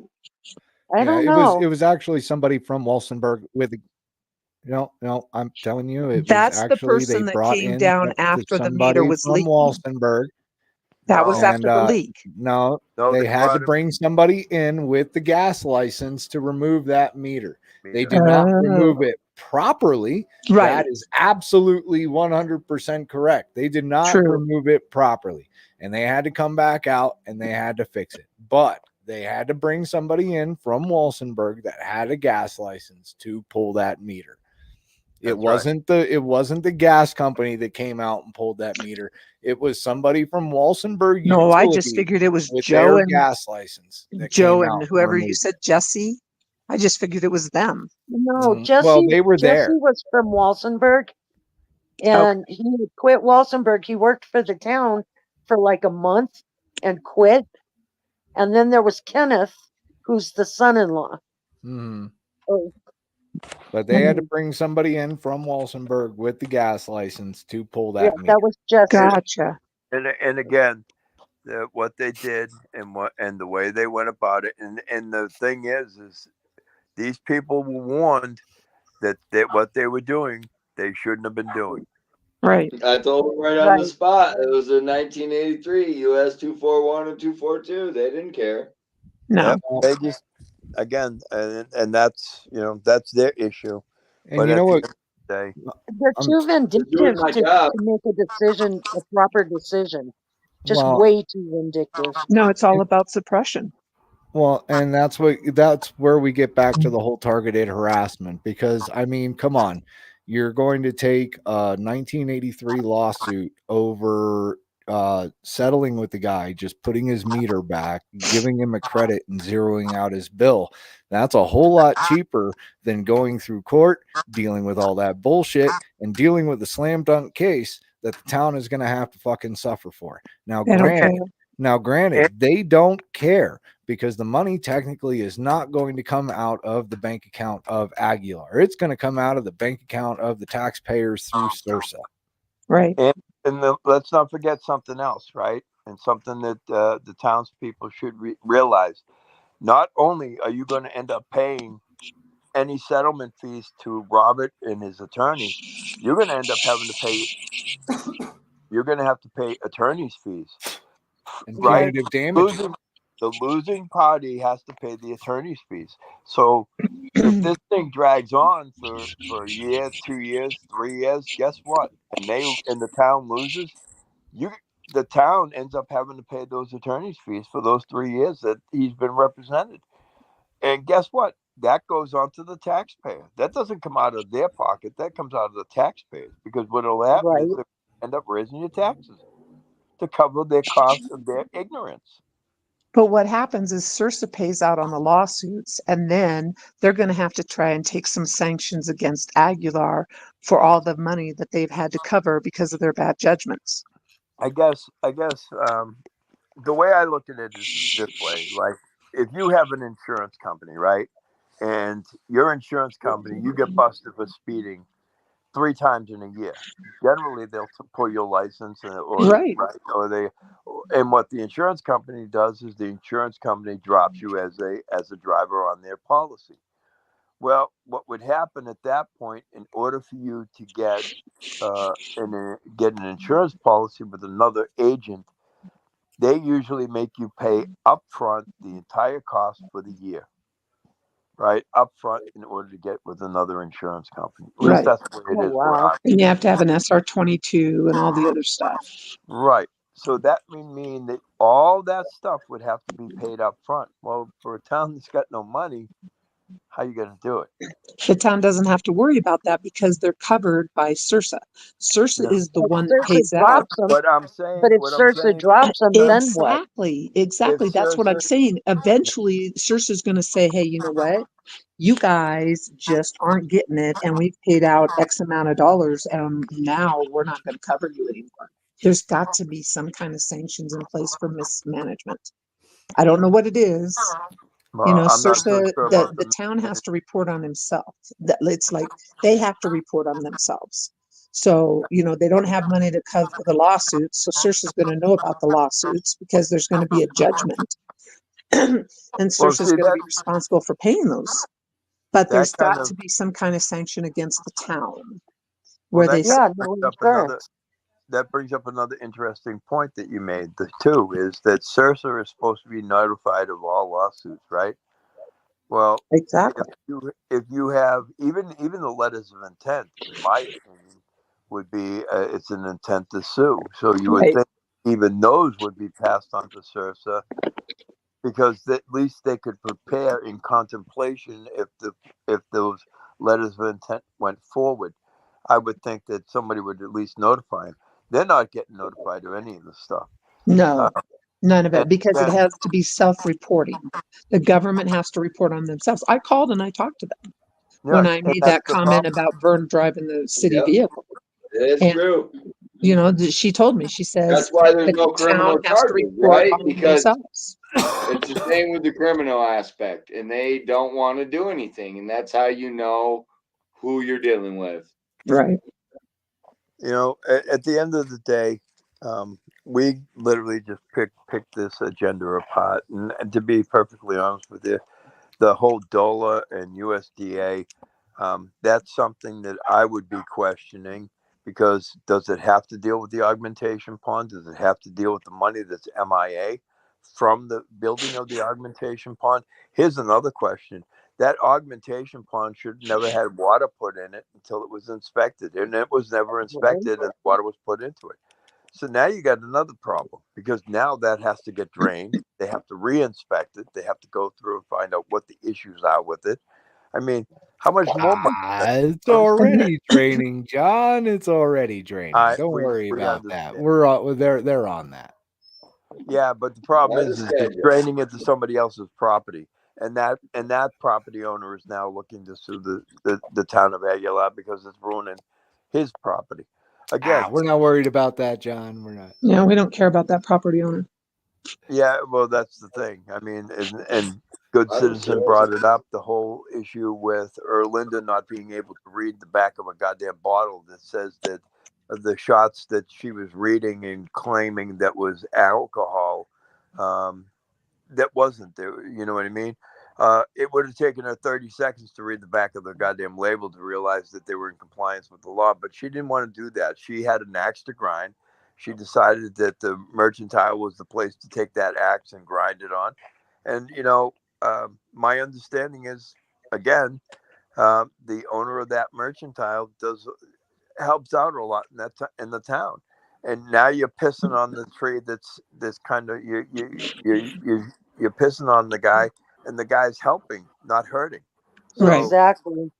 Yeah, don't it was know. it was actually somebody from Walsenburg with no, I'm telling you, it was That's the actually they person that brought came in down to after the meter somebody was from leaking. Walsenburg. That was No, after And the leak. no, no, they they had to brought him bring somebody in with the gas license to remove that meter. They meter. did not Oh, remove it properly. right. That is absolutely 100% correct. They did not True. remove it properly, and they had to come back out and they had to fix it. But they had to bring somebody in from Walsenburg that had a gas license to pull that meter. It That's right. wasn't the gas company that came out and pulled that meter. It was somebody from Walsenburg No, I just Utility figured it was with their Joe and gas license that came out and whoever you removed said, Jesse. I just figured it was them. No, it. Well, Jesse. they were Jesse there. was from Walsenburg, Okay. and he had quit Walsenburg. He worked for the town for like a month and quit. And then there was Kenneth, who's the son-in-law. Mhm. Oh, But they had to bring somebody in from Walsenburg with the gas license to pull yeah, that meter. that was Jesse. Gotcha. And again, what they did and the way they went about it, and the thing is these people were warned that what they were doing they shouldn't have been doing. Right. I told them right on the Right. spot. It was in 1983, US 241 and 242. They didn't care. No. Yep. They just again, and that's that's their issue. And But you know at the what? end of the day, They're I'm too They're doing vindictive my to job. make a decision, a proper decision. Just well, way too vindictive. No, it's all about suppression. Well, and that's where we get back to the whole targeted harassment because I mean, come on. You're going to take a 1983 lawsuit over settling with the guy, just putting his meter back, giving him a credit and zeroing out his bill. That's a whole lot cheaper than going through court, dealing with all that bullshit and dealing with the slam dunk case that the town is going to have to fucking suffer for. Now, They don't care. granted, they don't care because the money technically is not going to come out of the bank account of Aguilar. It's going to come out of the bank account of the taxpayers through SURSA. Right. and let's not forget something else, right? And something that the townspeople should realize. Not only are you going to end up paying any settlement fees to Robert and his attorney, you're going to end up having to pay. You're going to have to pay attorney's fees, And right? punitive damages. The losing party has to pay the attorney's fees. So if this thing drags on for a year, 2 years, 3 years, guess what? And the town loses, the town ends up having to pay those attorney's fees for those 3 years that he's been represented. And guess what? That goes on to the taxpayer. That doesn't come out of their pocket. That comes out of the taxpayers because what'll happen is Right. they end up raising your taxes to cover their costs of their ignorance. But what happens is SURSA pays out on the lawsuits, and then they're going to have to try and take some sanctions against Aguilar for all the money that they've had to cover because of their bad judgments. I guess the way I look at it is this way: like if you have an insurance company, right, and your insurance company, you get busted for speeding 3 times in a year. Generally, they'll pull your license, Right. or they, and what the insurance company does is the insurance company drops you as a driver on their policy. Well, what would happen at that point, in order for you to get get an insurance policy with another agent, they usually make you pay upfront the entire cost for the year, right? Upfront in order to get with another insurance company. At least Right. that's the way Oh, it is where wow. And you have to have an SR-22 and all the other stuff. right. So that would mean that all that stuff would have to be paid up front. Well, for a town that's got no money, how are you going to do it? The town doesn't have to worry about that because they're covered by SURSA. SURSA No. is the If one that SURSA pays out. drops them, But I'm but saying, if what I'm SURSA saying, drops them, then what? Exactly. if Exactly. That's what I'm Sursa, saying. Eventually, SURSA's going to say, hey, you know what? You guys just aren't getting it, and we've paid out X amount of dollars, and now we're not going to cover you anymore. There's got to be some kind of sanctions in place for mismanagement. I don't know what it is. You know, I'm not so SURSA, sure about the the. town has to report on himself. That it's like they have to report on themselves. So, you know, they don't have money to cover the lawsuits. So SURSA's going to know about the lawsuits because there's going to be a judgment. And Well, SURSA's see going to be responsible for paying those. But that there's kind got of to be some kind of sanction against the town well where they that say, kind Yeah, of no brings up another insurance. that brings up another interesting point that you made. The two is that Sursa is supposed to be notified of all lawsuits, right? Well, exactly. if you have even the letters of intent, in my opinion, would be it's an intent to sue. So you would Right. think even those would be passed on to Sursa because at least they could prepare in contemplation if those letters of intent went forward. I would think that somebody would at least notify them. They're not getting notified of any of this stuff. No, none of And it, because it again, has to be self-reporting. The government has to report on themselves. I called and I talked to them when yeah, I and made that's that the comment problem. about Vern driving the city Yep, vehicle. it's And, true. you know, she told me, she says, That's why there's the no town criminal has to charges, report right? on Because themselves. it's the same with the criminal aspect, and they don't want to do anything, and that's how you know who you're dealing with. Right. At the end of the day, we literally just picked this agenda apart. And to be perfectly honest with you, the whole DOLA and USDA, that's something that I would be questioning because does it have to deal with the augmentation pond? Does it have to deal with the money that's MIA from the building of the augmentation pond? Here's another question. That augmentation pond should never had water put in it until it was inspected, and it was never inspected and water was put into it. So now you got another problem, because now that has to get drained. They have to re-inspect it. They have to go through and find out what the issues are with it. I mean, how much more money? It's already draining, John. It's already draining. Don't we worry about that. understand. We're on, they're on that. Yeah, but the problem is they're draining it to somebody else's property, and that property owner is now looking to sue the town of Aguilar because it's ruining his property. Again, we're not worried about that, John. We're not. Yeah, we don't care about that property owner. Yeah, well, that's the thing. I mean, and Good Citizen brought it up, the whole issue with Erlinda not being able to read the back of a goddamn bottle that says that the shots that she was reading and claiming that was alcohol, that wasn't there. You know what I mean? It would have taken her 30 seconds to read the back of the goddamn label to realize that they were in compliance with the law, but she didn't want to do that. She had an axe to grind. She decided that the mercantile was the place to take that axe and grind it on. And, my understanding is, again, the owner of that mercantile helps out a lot in the town. And now you're pissing on the tree that's kind of you're pissing on the guy, and the guy's helping, not hurting. So, Right. Exactly.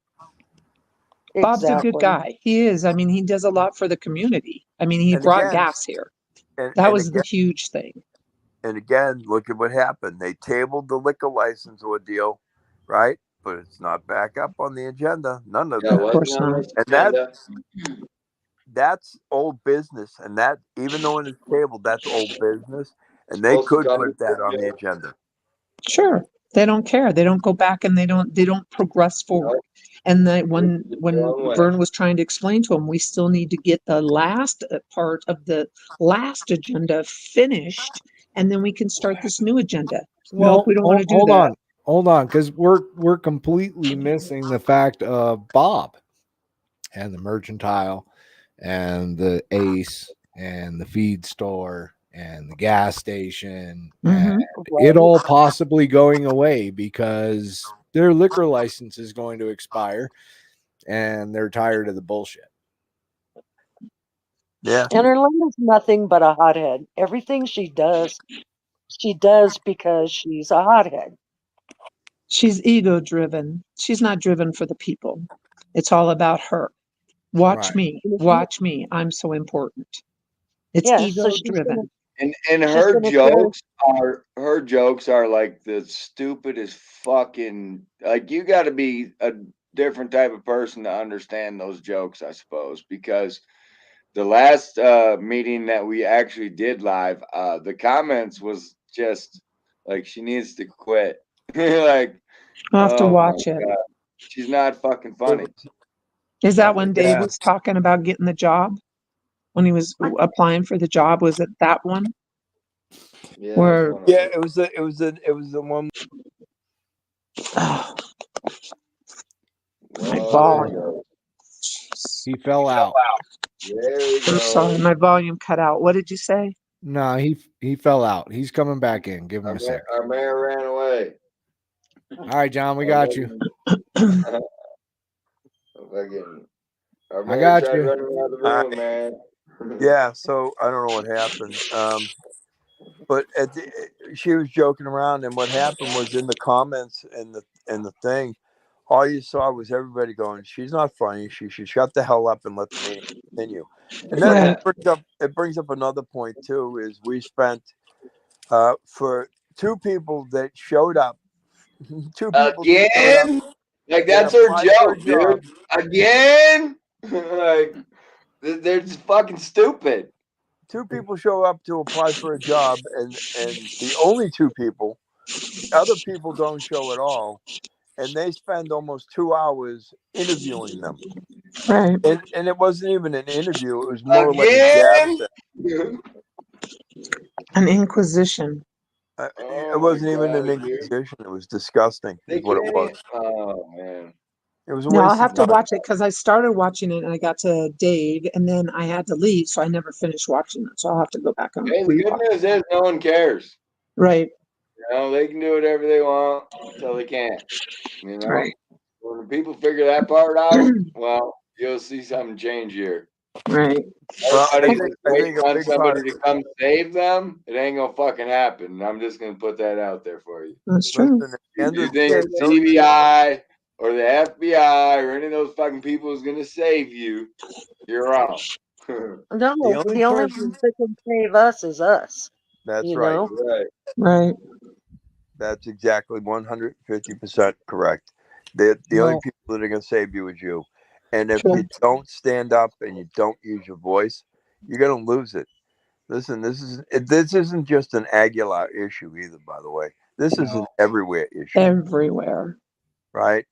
Bob's a good guy. He is. I mean, he does a lot for the community. I mean, he And brought again- gas here. and That and was the again- huge thing. And again, look at what happened. They tabled the liquor license ordeal, right? But it's not back up on the agenda. None of that. Of course not. And that's old business. And that, even though it's tabled, that's old business. And they could put that on the agenda. Sure. They don't care. They don't go back and they don't progress forward. And when Vern was trying to explain to him, we still need to get the last part of the last agenda finished, and then we can start this new agenda. Nope, we don't want to do that. Hold on, because we're completely missing the fact of Bob and the mercantile and the Ace and the feed store and the gas station, and it all possibly going away because their liquor license is going to expire and they're tired of the bullshit. Yeah. And Erlinda's nothing but a hothead. Everything she does because she's a hothead. She's ego driven. She's not driven for the people. It's all about her. Watch Right. me. Watch me. I'm so important. It's Yeah, ego so she's driven. And she's her gonna jokes are like the stupidest fucking, like, you got to be a different type of person to understand those jokes, I suppose, because the last meeting that we actually did live, the comments was just like, she needs to quit. Like, I'll have to oh my watch it. God. She's not fucking funny. Is that when Dave Yeah. was talking about getting the job? When he was applying for the job, was it that one? Yeah, Where Yeah, it was the one. oh, my Oh, volume. He fell out. there we I'm sorry, my volume cut out. What did you say? No, he fell out. He's coming back in. Give him a second. Our mayor ran away. All right, John, we got you. Our I mayor got tried you. running out of the room, man. Yeah, so I don't know what happened. But she was joking around, and what happened was in the comments and the thing, all you saw was everybody going, "She's not funny. She should shut the hell up and let the meeting continue." And then it brings up another point too. Is we spent for two people that showed up, Again? Like, that's her joke, dude. Again? Like, they're just fucking stupid. Two people show up to apply for a job, and the only two people, the other people don't show at all, and they spend almost 2 hours interviewing them. Right. And it wasn't even an interview; it was more like a jab Again? An inquisition. It wasn't even an inquisition; it was disgusting. They Is what it can't was. oh, man. It was a No, I'll waste have of to time. watch it because I started watching it and I got to Dave and then I had to leave, so I never finished watching it. So I'll have to go back and Hey, the good rewatch. news is no one cares. Right, You know, they can do whatever they want until they can't. You know, right, when the people figure that part out, well, you'll see something change here. right. Well, Everybody's just I waiting think a on big part. somebody to come save them. It ain't gonna fucking happen. I'm just gonna put that out there for you. That's Listen, true. at the end You of the think day, the CBI or the FBI or any of those fucking people is gonna save you? You're wrong. the No, only the only ones person. that can save us is us. That's You right. know. Right. Right. That's exactly 150% correct. The only Well, people that are going to save you is you. And if True. you don't stand up and you don't use your voice, you're going to lose it. Listen, this isn't just an Aguilar issue either. By the way, this is an everywhere issue, Everywhere. right?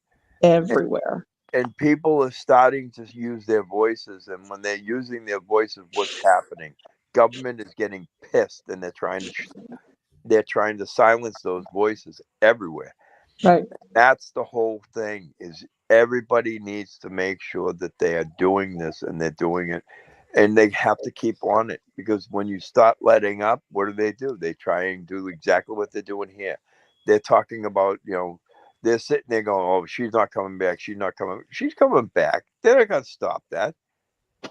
And, Everywhere. and people are starting to use their voices, and when they're using their voices, what's happening? Government is getting pissed, and they're trying to silence those voices everywhere. Right. That's the whole thing, is everybody needs to make sure that they are doing this and they're doing it, and they have to keep on it, because when you start letting up, what do? They try and do exactly what they're doing here. They're talking about, they're sitting there going, oh, she's not coming back, she's coming back. They're not going to stop that.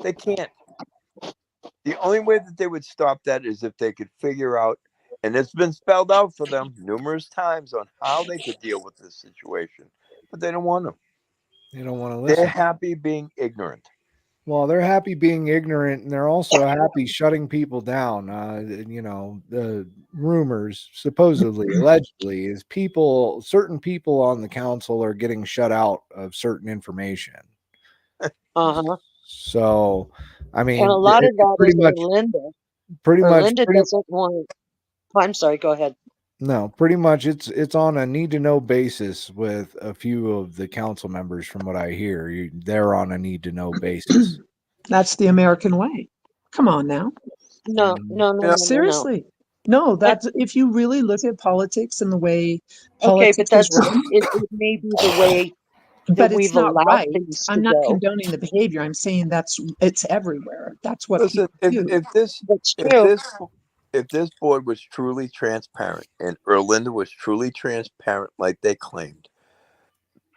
They can't. The only way that they would stop that is if they could figure out, and it's been spelled out for them numerous times on how they could deal with this situation, but they don't want to. they don't want to They're listen. happy being ignorant. Well, they're happy being ignorant, and they're also happy shutting people down. The rumors, supposedly, allegedly, is certain people on the council are getting shut out of certain information. Uh-huh. So, I And mean, a lot of that pretty is much, Erlinda. pretty much, Erlinda pretty doesn't want. Oh, I'm sorry. Go ahead. no, pretty much, it's on a need to know basis with a few of the council members. From what I hear, they're on a need to know basis. That's the American way. Come on now. No, Mhm. no, no, Yeah. no, no, no. Seriously. No, And, that's if you really look at politics and the way okay, but politics is run, it may be the way that but it's we've not allowed right. things to I'm not go. condoning the behavior. I'm saying it's everywhere. That's what Listen, people if do. if this That's if true. this if this board was truly transparent and Erlinda was truly transparent like they claimed,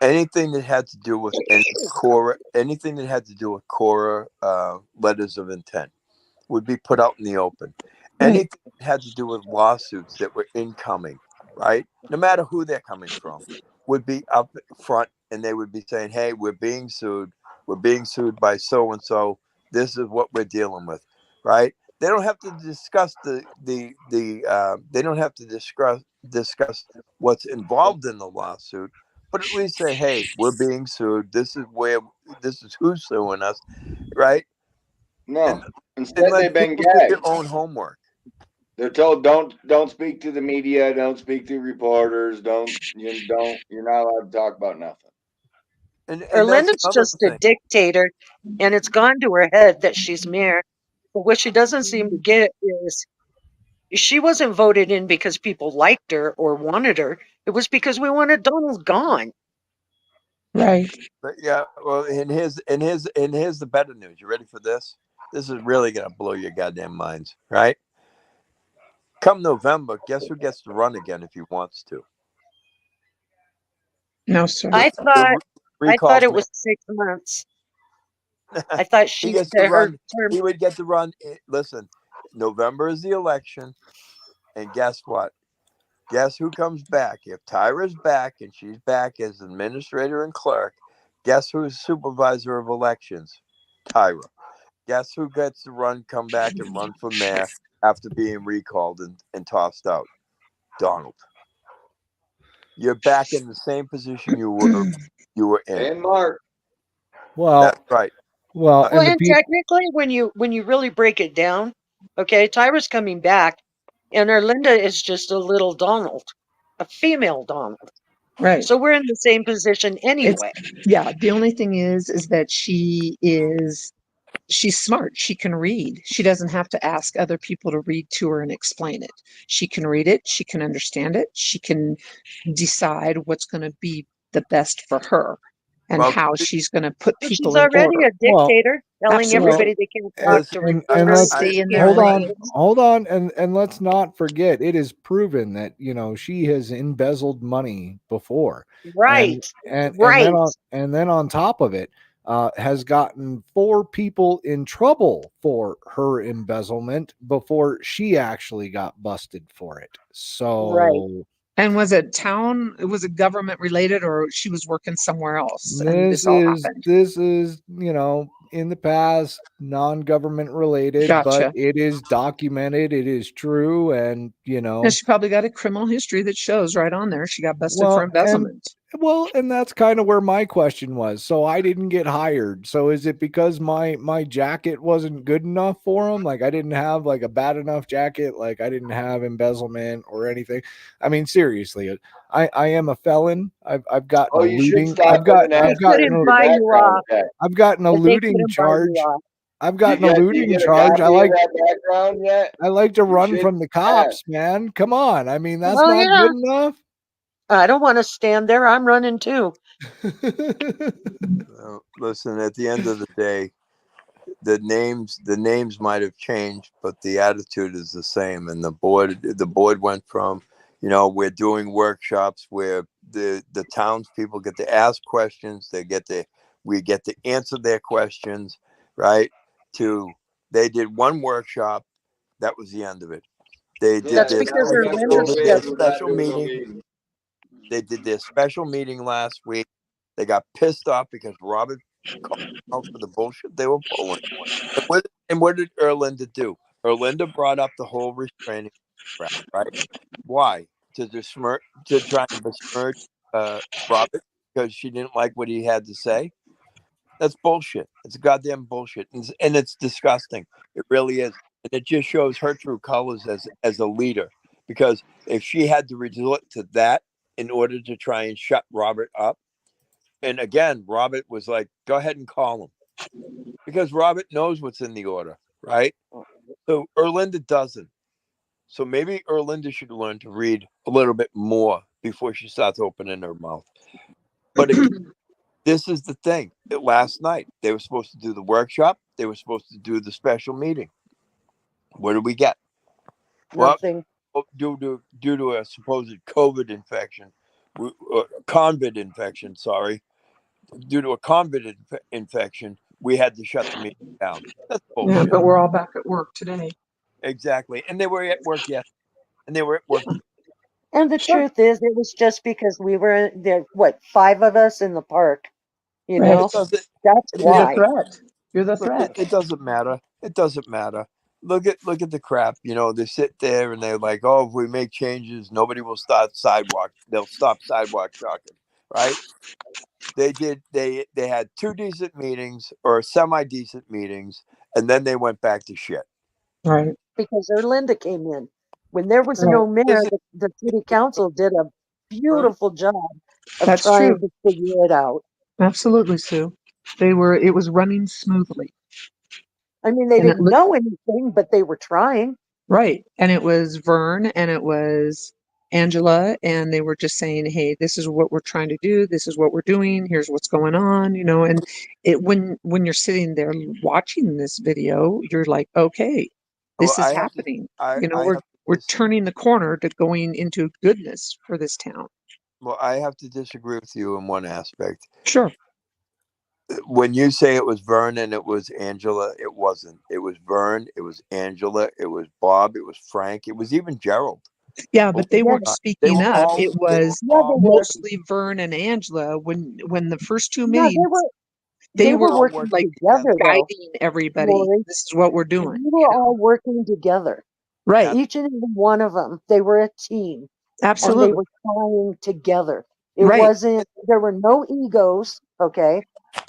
anything that had to do with anything that had to do with Cora letters of intent would be put out in the open. Right. Anything that had to do with lawsuits that were incoming, right? No matter who they're coming from, would be up front, and they would be saying, "Hey, we're being sued. We're being sued by so and so. This is what we're dealing with," right? They don't have to discuss they don't have to discuss what's involved in the lawsuit, but at least say, "Hey, we're being sued. This is who's suing us," right? And No. and Instead, let they've been people do their gagged. own homework. They're told don't speak to the media, don't speak to reporters, you're not allowed to talk about nothing. And that's Erlinda's another just a thing. dictator, and it's gone to her head that she's mayor. But what she doesn't seem to get is she wasn't voted in because people liked her or wanted her. It was because we wanted Donald gone. Right. But yeah, well, and here's the better news. You ready for this? This is really gonna blow your goddamn minds, right? Come November, guess who gets to run again if he wants to? No, sir. The, I the thought I thought recalled it man. was 6 months. I thought He gets to her run. term. He would get to run. Listen, November is the election, and guess what? Guess who comes back? If Tyra's back and she's back as administrator and clerk, guess who's supervisor of elections? Tyra. Guess who gets to come back and run for mayor after being recalled and tossed out? Donald. You're back in the same position you were in. And Mark, That's Well, right. Well, and the and people. technically, when you really break it down, okay, Tyra's coming back, and Erlinda is just a little Donald, a female Donald. Right. So we're in the same position It's anyway. yeah. The only thing is that she's smart. She can read. She doesn't have to ask other people to read to her and explain it. She can read it. She can understand it. She can decide what's going to be the best for her. and Well, how she's going to put Well, people she's in already order. a dictator, telling Absolutely. everybody they can't Well, talk to and reporters, let's stay in their hold on, lanes. and let's not forget it is proven that she has embezzled money before, right, and right. then on top of it, has gotten 4 people in trouble for her embezzlement before she actually got busted for it. Right. So And was it government related, or she was working somewhere else and this this all is happened? in the past non-government related, but Gotcha. it is documented, it is true, and And she probably got a criminal history that shows right on there. She got busted for well, embezzlement. and that's kind of where my question was. So I didn't get hired. So is it because my jacket wasn't good enough for them? Like I didn't have like a bad enough jacket, like I didn't have embezzlement or anything. I mean, seriously, I am a felon. I've gotten Oh, a you should looting. stop and They I've ask her gotten couldn't for a your buy you background off. check. I've gotten a They looting couldn't buy you charge. off. I've Do you gotten a get? Do you looting get a charge. copy of that background yet? I like to You run should from the ask. cops, man. Come on. I mean, that's Oh not yeah. good enough. I don't want to stand there. I'm running too. listen, at the end of the day, the names might have changed, but the attitude is the same. And the board went from, we're doing workshops where the townspeople get to ask questions, we get to answer their questions, right? To they did one workshop, that was the end of it. They did That's their because special, her they Linda did their scheduled. special meeting. They did their special meeting last week. They got pissed off because Robert called them out for the bullshit they were pulling. And what did Erlinda do? Erlinda brought up the whole restraining crap, right? Why? To try and besmirch Robert because she didn't like what he had to say. That's bullshit. It's goddamn bullshit, and it's disgusting. It really is, and it just shows her true colors as a leader. Because if she had to resort to that in order to try and shut Robert up, and again, Robert was like, "Go ahead and call him," because Robert knows what's in the order, right? So Erlinda doesn't. So maybe Erlinda should learn to read a little bit more before she starts opening her mouth. But again, this is the thing. Last night they were supposed to do the workshop. They were supposed to do the special meeting. What did we get? Nothing. Well, due to a supposed COVID infection, COVID infection. Sorry, due to a COVID infection, we had to shut the meeting down. That's Yeah, bullshit. but we're all back at work today. Exactly, and they were at work and they were at work. And the Sure. truth is, it was just because we were there. What, 5 of us in the park? You Right. know, It doesn't. that's You're the why. threat. You're the Look, threat. it doesn't matter. It doesn't matter. Look at the crap. They sit there and they're like, "Oh, if we make changes, nobody will start sidewalk. They'll stop sidewalk trucking." Right? They did. They had 2 decent meetings or semi decent meetings, and then they went back to shit. Right. Because Erlinda came in. When there was Right. no mayor, the city council did a beautiful job of That's trying true. to figure it out. Absolutely, Sue. It was running smoothly. I mean, they And it didn't looked know anything, but they were trying. right. And it was Vern and it was Angela, and they were just saying, "Hey, this is what we're trying to do. This is what we're doing. Here's what's going on." And it when you're sitting there watching this video, you're like, "Okay, Well, this is happening." I We're have we're to turning the corner to going into goodness for this town. well, I have to disagree with you in one aspect. Sure. When you say it was Vern and it was Angela, it wasn't. It was Vern, it was Angela, it was Bob, it was Frank, it was even Gerald. Yeah, but they weren't They speaking were up. all. It They were was Yeah, they all. were. mostly Vern and Angela when the first 2 No, meetings they they were were all working working like together. together though, guiding everybody. Lori. This is what we're doing, We were all working together. right? That's Each and every one of them. They were a team and they Absolutely. were trying together. It Right. wasn't, there were no egos, okay?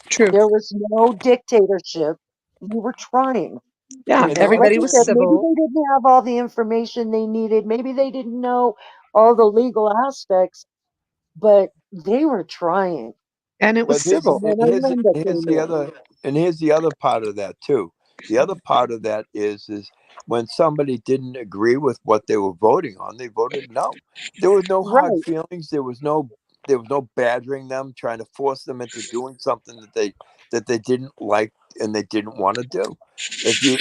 True. There was no dictatorship. We were trying. Yeah, and Like everybody you was said, maybe civil. they didn't have all the information they needed. Maybe they didn't know all the legal aspects, but they were trying. And it was but here's civil. And then Erlinda came in. here's the other part of that too. The other part of that is when somebody didn't agree with what they were voting on, they voted no. There was no hard Right. feelings. There was no there was no badgering them, trying to force them into doing something that they didn't like and they didn't want to do. If they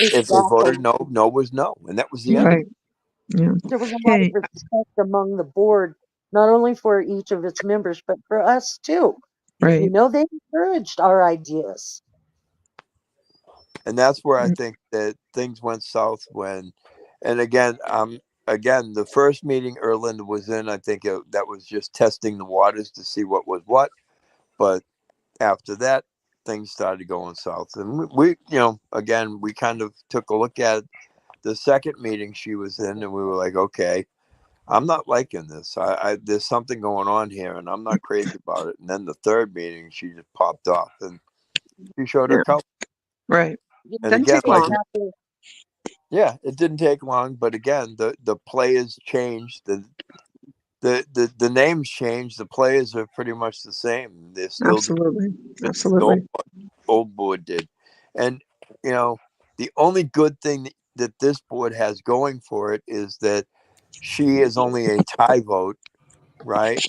voted Exactly. no, no was no, and that was the end of Right. it. Yeah. There was a lot of Hey, respect among the board, not only for each of its members, but for us too. right. They encouraged our ideas. And that's where I Mm. think that things went south when, and again, the first meeting Erland was in, I think that was just testing the waters to see what was what. But after that, things started going south. And we again, we kind of took a look at the second meeting she was in, and we were like, okay, I'm not liking this. There's something going on here, and I'm not crazy about it. And then the third meeting, she just popped off, and she showed her Yeah. color. Right. And Doesn't again, take long. yeah, it didn't take long, but again, the players changed. The names changed. The players are pretty much the same. They're still Absolutely. the Absolutely. old board did. And the only good thing that this board has going for it is that she is only a tie vote, right?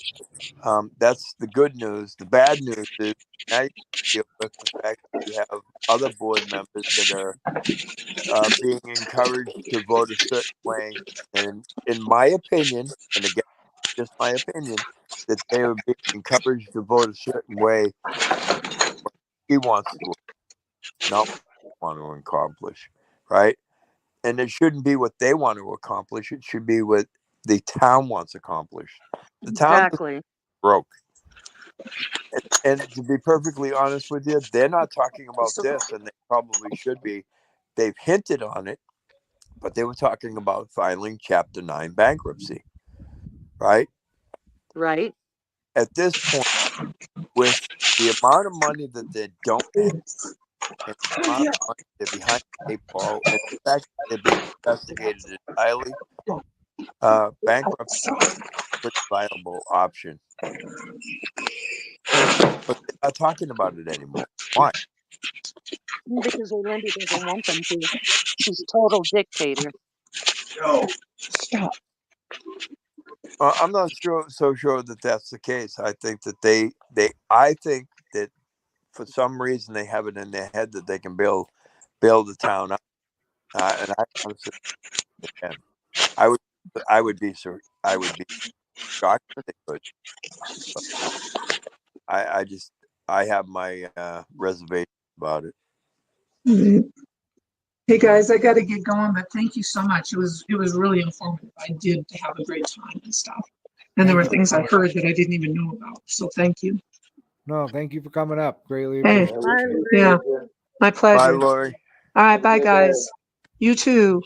That's the good news. The bad news is now you deal with the fact that you have other board members that are being encouraged to vote a certain way. And in my opinion, and again, just my opinion, that they are being encouraged to vote a certain way he wants to, not what they want to accomplish, right? And it shouldn't be what they want to accomplish. It should be what the town wants accomplished. The town is Exactly. broke. And to be perfectly honest with you, they're not talking about this, and they probably should be. They've hinted on it, but they were talking about filing Chapter 9 bankruptcy, right? Right. At this point, with the amount of money that they don't have, and the amount of money they're behind the eight ball, and the fact that they're being investigated entirely, bankruptcy is a pretty viable option. But they're not talking about it anymore. Why? Because Orlando doesn't want them to. She's total dictator. No. Stop. I'm not so sure that that's the case. I think that I think that for some reason they have it in their head that they can bail the town up. And I honestly can. I would, I would be shocked if they could. But I have my reservations about it. Mhm. Hey guys, I got to get going, but thank you so much. It was really informative. I did have a great time and stuff. And there were things I heard that I didn't even know about. So thank you. No, thank you for coming up. Greatly Hey, appreciate it. yeah, my Bye, pleasure. Lori. All right, bye guys. You too.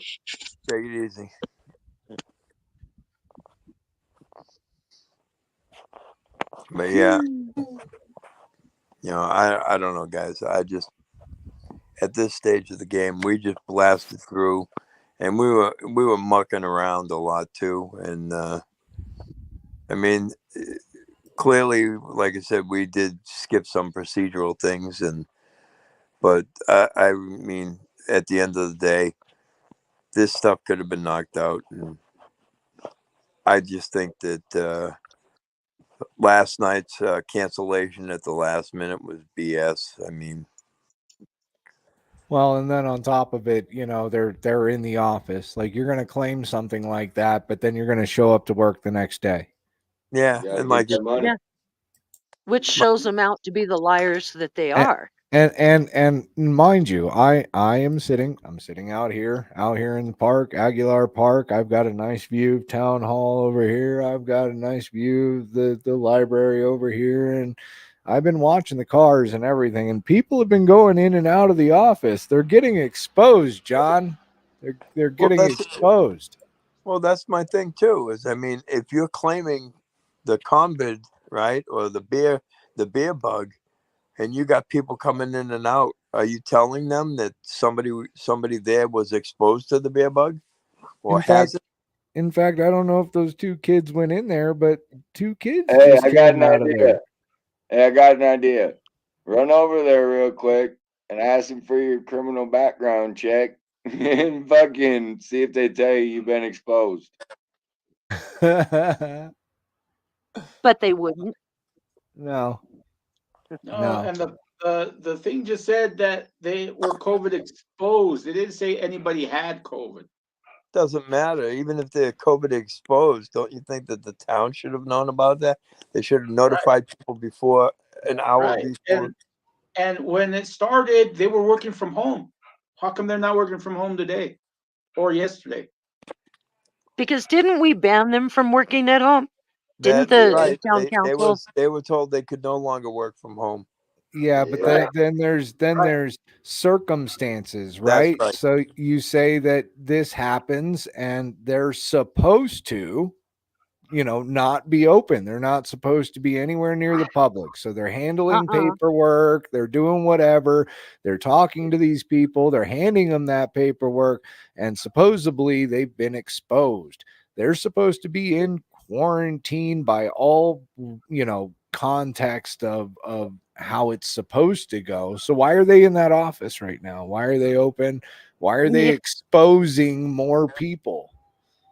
Take it easy. But yeah, I don't know, guys. I just at this stage of the game, we just blasted through, and we were mucking around a lot too. And I mean, clearly, like I said, we did skip some procedural things, but I mean, at the end of the day, this stuff could have been knocked out, and I just think that last night's cancellation at the last minute was BS. I mean, Well, and then on top of it, they're in the office. Like you're going to claim something like that, but then you're going to show up to work the next day. yeah, and like Yeah. Which shows them out to be the liars that they And, are. and mind you, I'm sitting out here in the park, Aguilar Park. I've got a nice view of Town Hall over here. I've got a nice view of the library over here, and I've been watching the cars and everything, and people have been going in and out of the office. They're getting exposed, John. They're getting exposed. Well, that's my thing too. Is I mean, if you're claiming the COVID, right, or the beer bug, and you got people coming in and out, are you telling them that somebody there was exposed to the beer bug, or has it? In fact, I don't know if those two kids went in there, but two kids Hey, just I got came an out of idea. there. Hey, I got an idea. Run over there real quick and ask them for your criminal background check and fucking see if they tell you you've been exposed. But they wouldn't. No. No, and the thing just said that they were COVID exposed. It didn't say anybody had COVID. Doesn't matter. Even if they're COVID exposed, don't you think that the town should have known about that? They should have notified people before, an hour Right. before. And when it started, they were working from home. How come they're not working from home today or yesterday? Because didn't we ban them from working at home? Didn't That's the right. town council? They were told they could no longer work from home. Yeah, but Right. there's circumstances, That's right? right. So you say that this happens and they're supposed to, not be open. They're not supposed to be anywhere near the public. So they're handling Uh-uh. paperwork, they're doing whatever, they're talking to these people, they're handing them that paperwork, and supposedly they've been exposed. They're supposed to be in quarantine by all, context of how it's supposed to go. So why are they in that office right now? Why are they open? Why are they Yeah. exposing more people?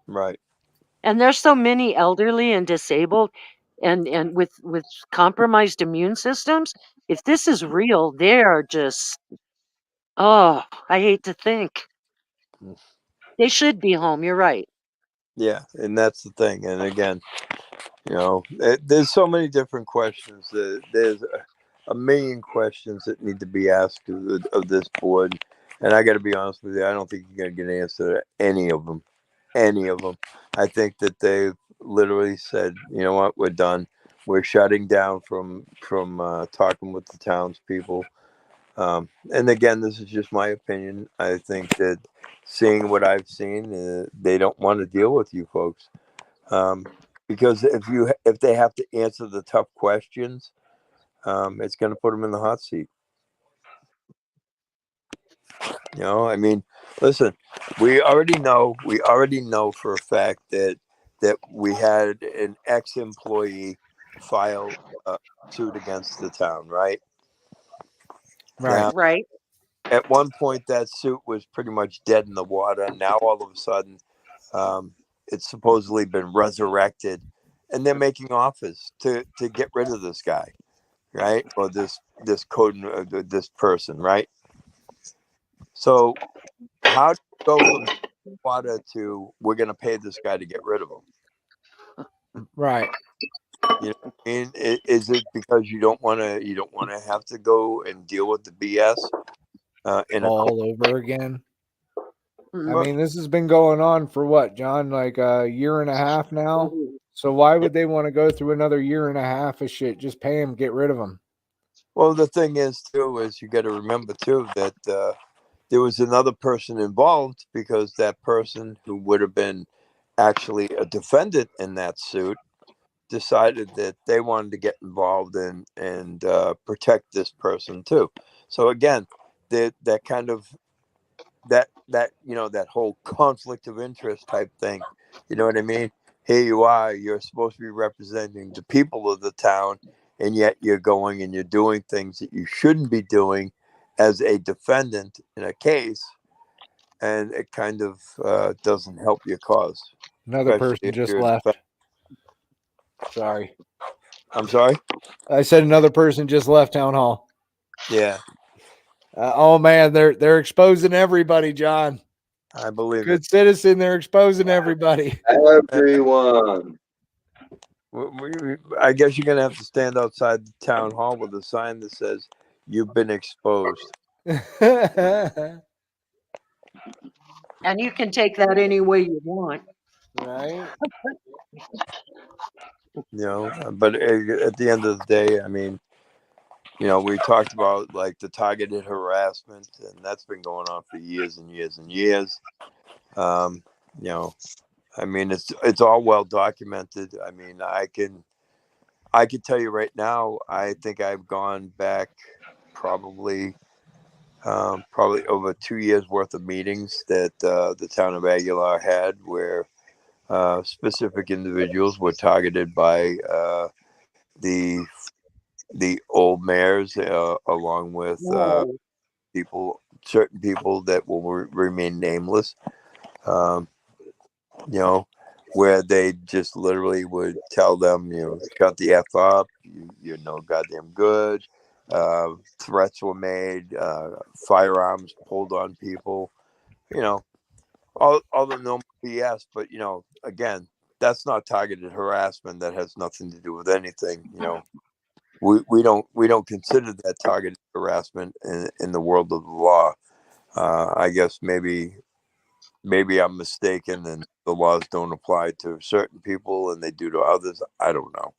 Right. And there's so many elderly and disabled and with compromised immune systems. If this is real, they are just, oh, I hate to think. They should be home. You're right. Yeah, and that's the thing. And again, there's so many different questions. There's a million questions that need to be asked of this board. And I got to be honest with you, I don't think you're going to get an answer to any of them. Any of them. I think that they've literally said, you know what, we're done. We're shutting down from talking with the townspeople. And again, this is just my opinion. I think that seeing what I've seen, they don't want to deal with you folks. Because if they have to answer the tough questions, it's going to put them in the hot seat. I mean, listen, we already know for a fact that we had an ex-employee file a suit against the town, right? Right. Now, Right. at one point, that suit was pretty much dead in the water. Now, all of a sudden, it's supposedly been resurrected, and they're making offers to get rid of this guy, right? Or this code, this person, right? So, how do you go from water to we're going to pay this guy to get rid of him? Right. You know what I mean? Is it because you don't want to have to go and deal with the BS all over again? I Mhm. mean, this has been going on for what, John? Like a year and a half now. So why would they want to go through another year and a half of shit? Just pay him, get rid of him. Well, the thing is, too, is you got to remember, too, that there was another person involved, because that person who would have been actually a defendant in that suit decided that they wanted to get involved and protect this person, too. So, again, that kind of that that whole conflict of interest type thing, you know what I mean? Here you are, you're supposed to be representing the people of the town, and yet you're going and you're doing things that you shouldn't be doing as a defendant in a case, and it kind of doesn't help your cause, Another especially person if just you're a left. Sorry. I'm sorry. I said another person just left town hall. Yeah, Oh man, they're exposing everybody, John. I believe Good it. citizen, they're exposing everybody. Everyone. I guess you're gonna have to stand outside the town hall with a sign that says you've been exposed. And you can take that any way you want. Right. But at the end of the day, I mean, we talked about like the targeted harassment, and that's been going on for years and years and years. Um, I mean, it's all well documented. I mean, I can tell you right now, I think I've gone back probably over 2 years worth of meetings that the town of Aguilar had, where specific individuals were targeted by the old mayors, along with Whoa. certain people that will remain nameless. Um, you know, where they just literally would tell them, shut the F up, you're no goddamn good. Threats were made, firearms pulled on people, all the normal BS. But, again, that's not targeted harassment. That has nothing to do with anything. We don't consider that targeted harassment in the world of the law. I guess maybe I'm mistaken and the laws don't apply to certain people and they do to others. I don't know.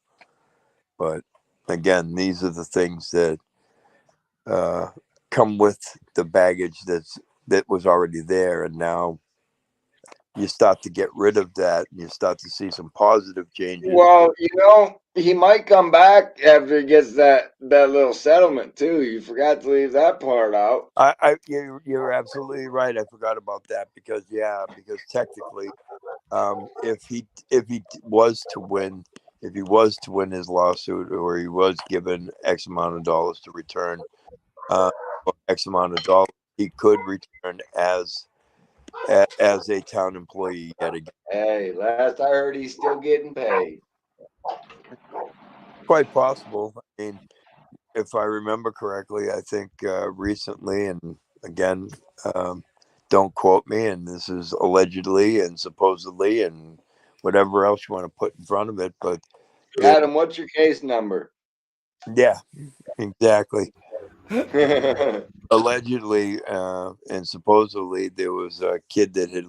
But again, these are the things that come with the baggage that was already there. And now you start to get rid of that and you start to see some positive changes. Well, he might come back after he gets that little settlement too. You forgot to leave that part out. You're absolutely right. I forgot about that because technically, if he was to win, his lawsuit, or he was given X amount of dollars to return, X amount of dollars, he could return as a town employee yet again. Hey, last I heard, he's still getting paid. Quite possible. I mean, if I remember correctly, I think recently, and again, don't quote me, and this is allegedly and supposedly and whatever else you want to put in front of it. But Adam, what's your case number? Yeah, exactly. Allegedly and supposedly, there was a kid that had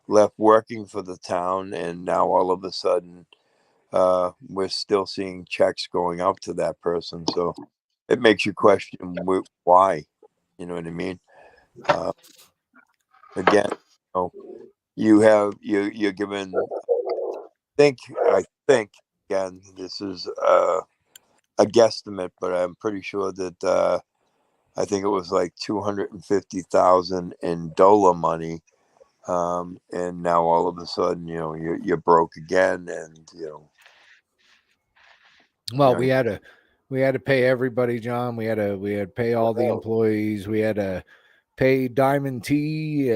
left working for the town, and now all of a sudden, we're still seeing checks going out to that person. So it makes you question why. You know what I mean? Again, you're given. I think again, this is a guesstimate, but I'm pretty sure that I think it was like 250,000 in DOLA money, and now all of a sudden, you're broke again, and Well, we had to pay everybody, John. We had to pay all the employees. We had to pay Diamond T.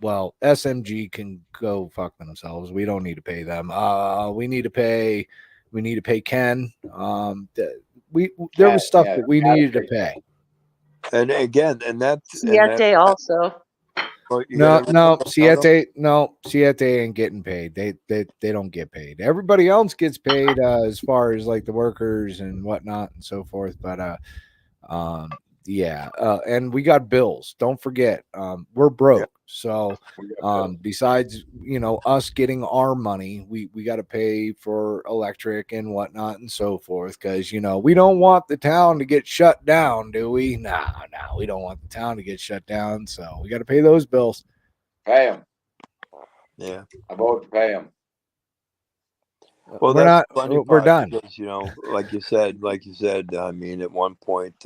Well, SMG can go fuck themselves. We don't need to pay them. We need to pay Ken. There was stuff that we needed to pay. And again, Siete also. No, Siete ain't getting paid. They don't get paid. Everybody else gets paid as far as like the workers and whatnot and so forth. But and we got bills. Don't forget, we're broke. So besides us getting our money, we got to pay for electric and whatnot and so forth, because we don't want the town to get shut down, do we? No, we don't want the town to get shut down, so we got to pay those bills. Pay them. Yeah, I vote to pay them. Well, we're not. We're done. Because, like you said. I mean, at one point,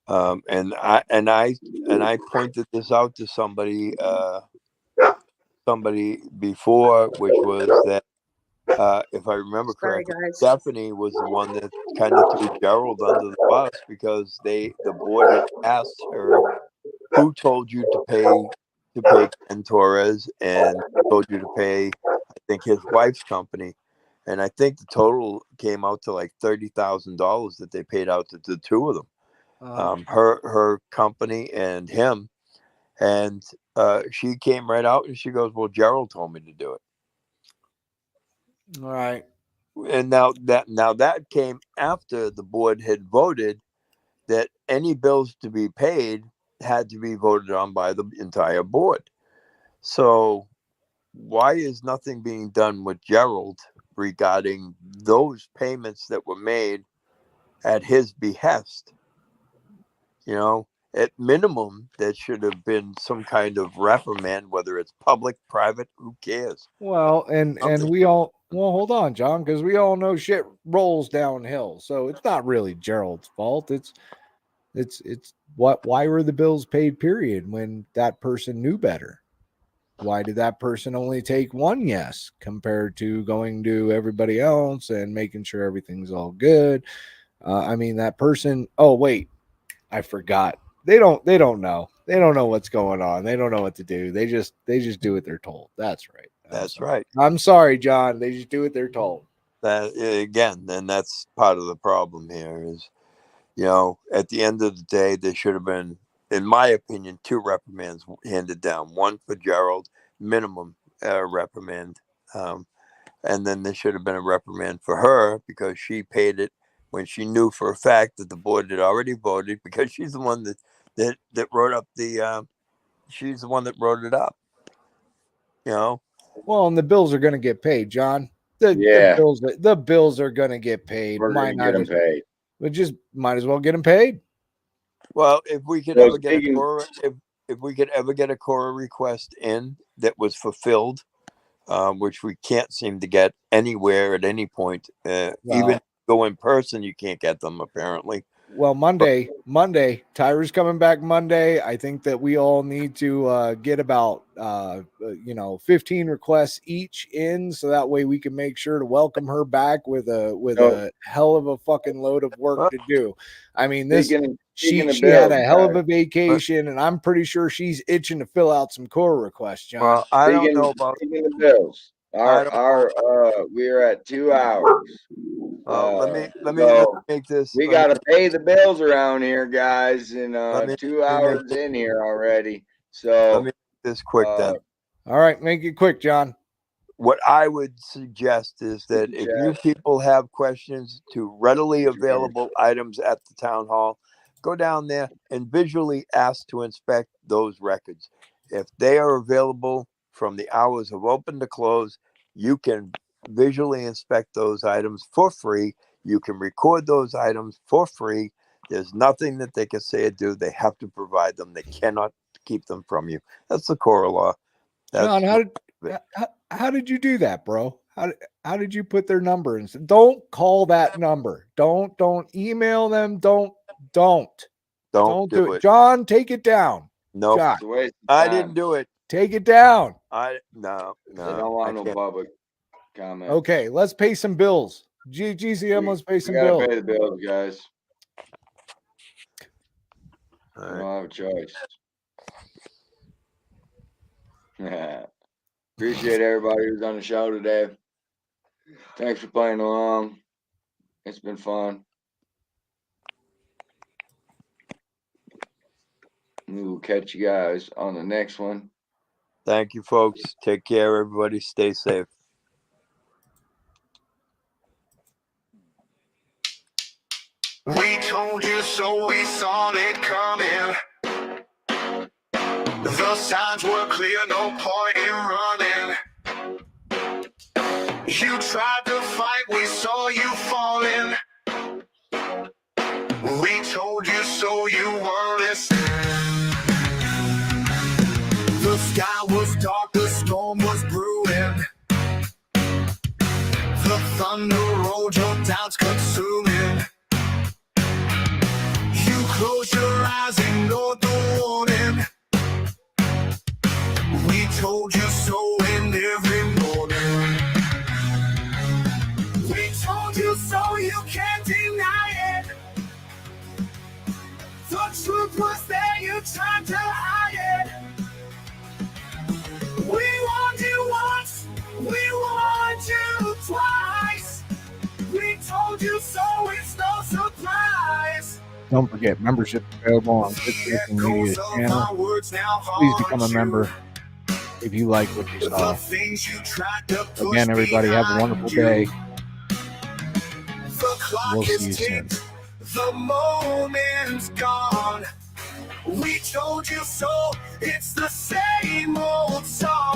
and I pointed this out to somebody before, which was that if I remember correctly, Stephanie was the one that kind of threw Gerald under the bus, because the board had asked her, who told you to pay Ken Torres, and told you to pay, I think, his wife's company. And I think the total came out to like $30,000 that they paid out to the two of them, her company and him. And she came right out and she goes, "Well, Gerald told me to do it." All right. And now that came after the board had voted that any bills to be paid had to be voted on by the entire board. So why is nothing being done with Gerald regarding those payments that were made at his behest? At minimum, there should have been some kind of reprimand, whether it's public, private, who cares? Well, and we all, hold on, John, because we all know shit rolls downhill. So it's not really Gerald's fault. It's why were the bills paid, period, when that person knew better? Why did that person only take one yes compared to going to everybody else and making sure everything's all good? I mean, that person, oh wait, I forgot. They don't know. They don't know what's going on. They don't know what to do. They just do what they're told. That's right. That's right. I'm sorry, John. They just do what they're told. That again, then that's part of the problem here is, at the end of the day, there should have been, in my opinion, 2 reprimands handed down. One for Gerald, minimum reprimand. And then there should have been a reprimand for her because she paid it when she knew for a fact that the board had already voted, because she's the one that wrote up she's the one that wrote it up. Well, and the bills are going to get paid, John. The bills are going to get paid. We're going to get them paid. We just might as well get them paid. Well, if we could ever get if we could ever get a Cora request in that was fulfilled, which we can't seem to get anywhere at any point, even go in person, you can't get them apparently. Well, Monday, Tyra's coming back Monday. I think that we all need to get about 15 requests each in, so that way we can make sure to welcome her back with a hell of a fucking load of work to do. I mean, she had a hell of a vacation, and I'm pretty sure she's itching to fill out some core requests, John. Well, I don't know about the bills. We're at 2 hours. Let me just make this. We got to pay the bills around here, guys, and 2 hours in here already. So let me make this quick then. All right, make it quick, John. What I would suggest is that if you people have questions to readily available items at the town hall, go down there and visually ask to inspect those records. If they are available from the hours of open to close, you can visually inspect those items for free. You can record those items for free. There's nothing that they can say or do. They have to provide them. They cannot keep them from you. That's the Cora law. John, how did you do that, bro? How did you put their number in? Don't call that number. Don't email them. Don't do it. John, take it down. No, I didn't do it. Take it down. No. I don't want no public comment. Okay, let's pay some bills. GCM, let's pay some bills. We gotta pay the bills, guys. All right. We don't have a choice. Appreciate everybody who's on the show today. Thanks for playing along. It's been fun. We will catch you guys on the next one. Thank you, folks. Take care, everybody. Stay safe. We told you so, we saw it coming. The signs were clear, no point in running. You tried to fight, we saw you falling. We told you so, you weren't listening. The sky was dark, the storm was brewing. The thunder rolled, your doubts consuming. You closed your eyes, ignored the warning. We told you so in every morning. We told you so, you can't deny it. The truth was there, you tried to hide it. We warned you once, we warned you twice. We told you so, it's no surprise. Don't forget, membership available on Facebook and media channel. Please become a member if you like what you saw. Again, everybody, have a wonderful day. We'll see you soon. The moment's gone. We told you so. It's the same old song.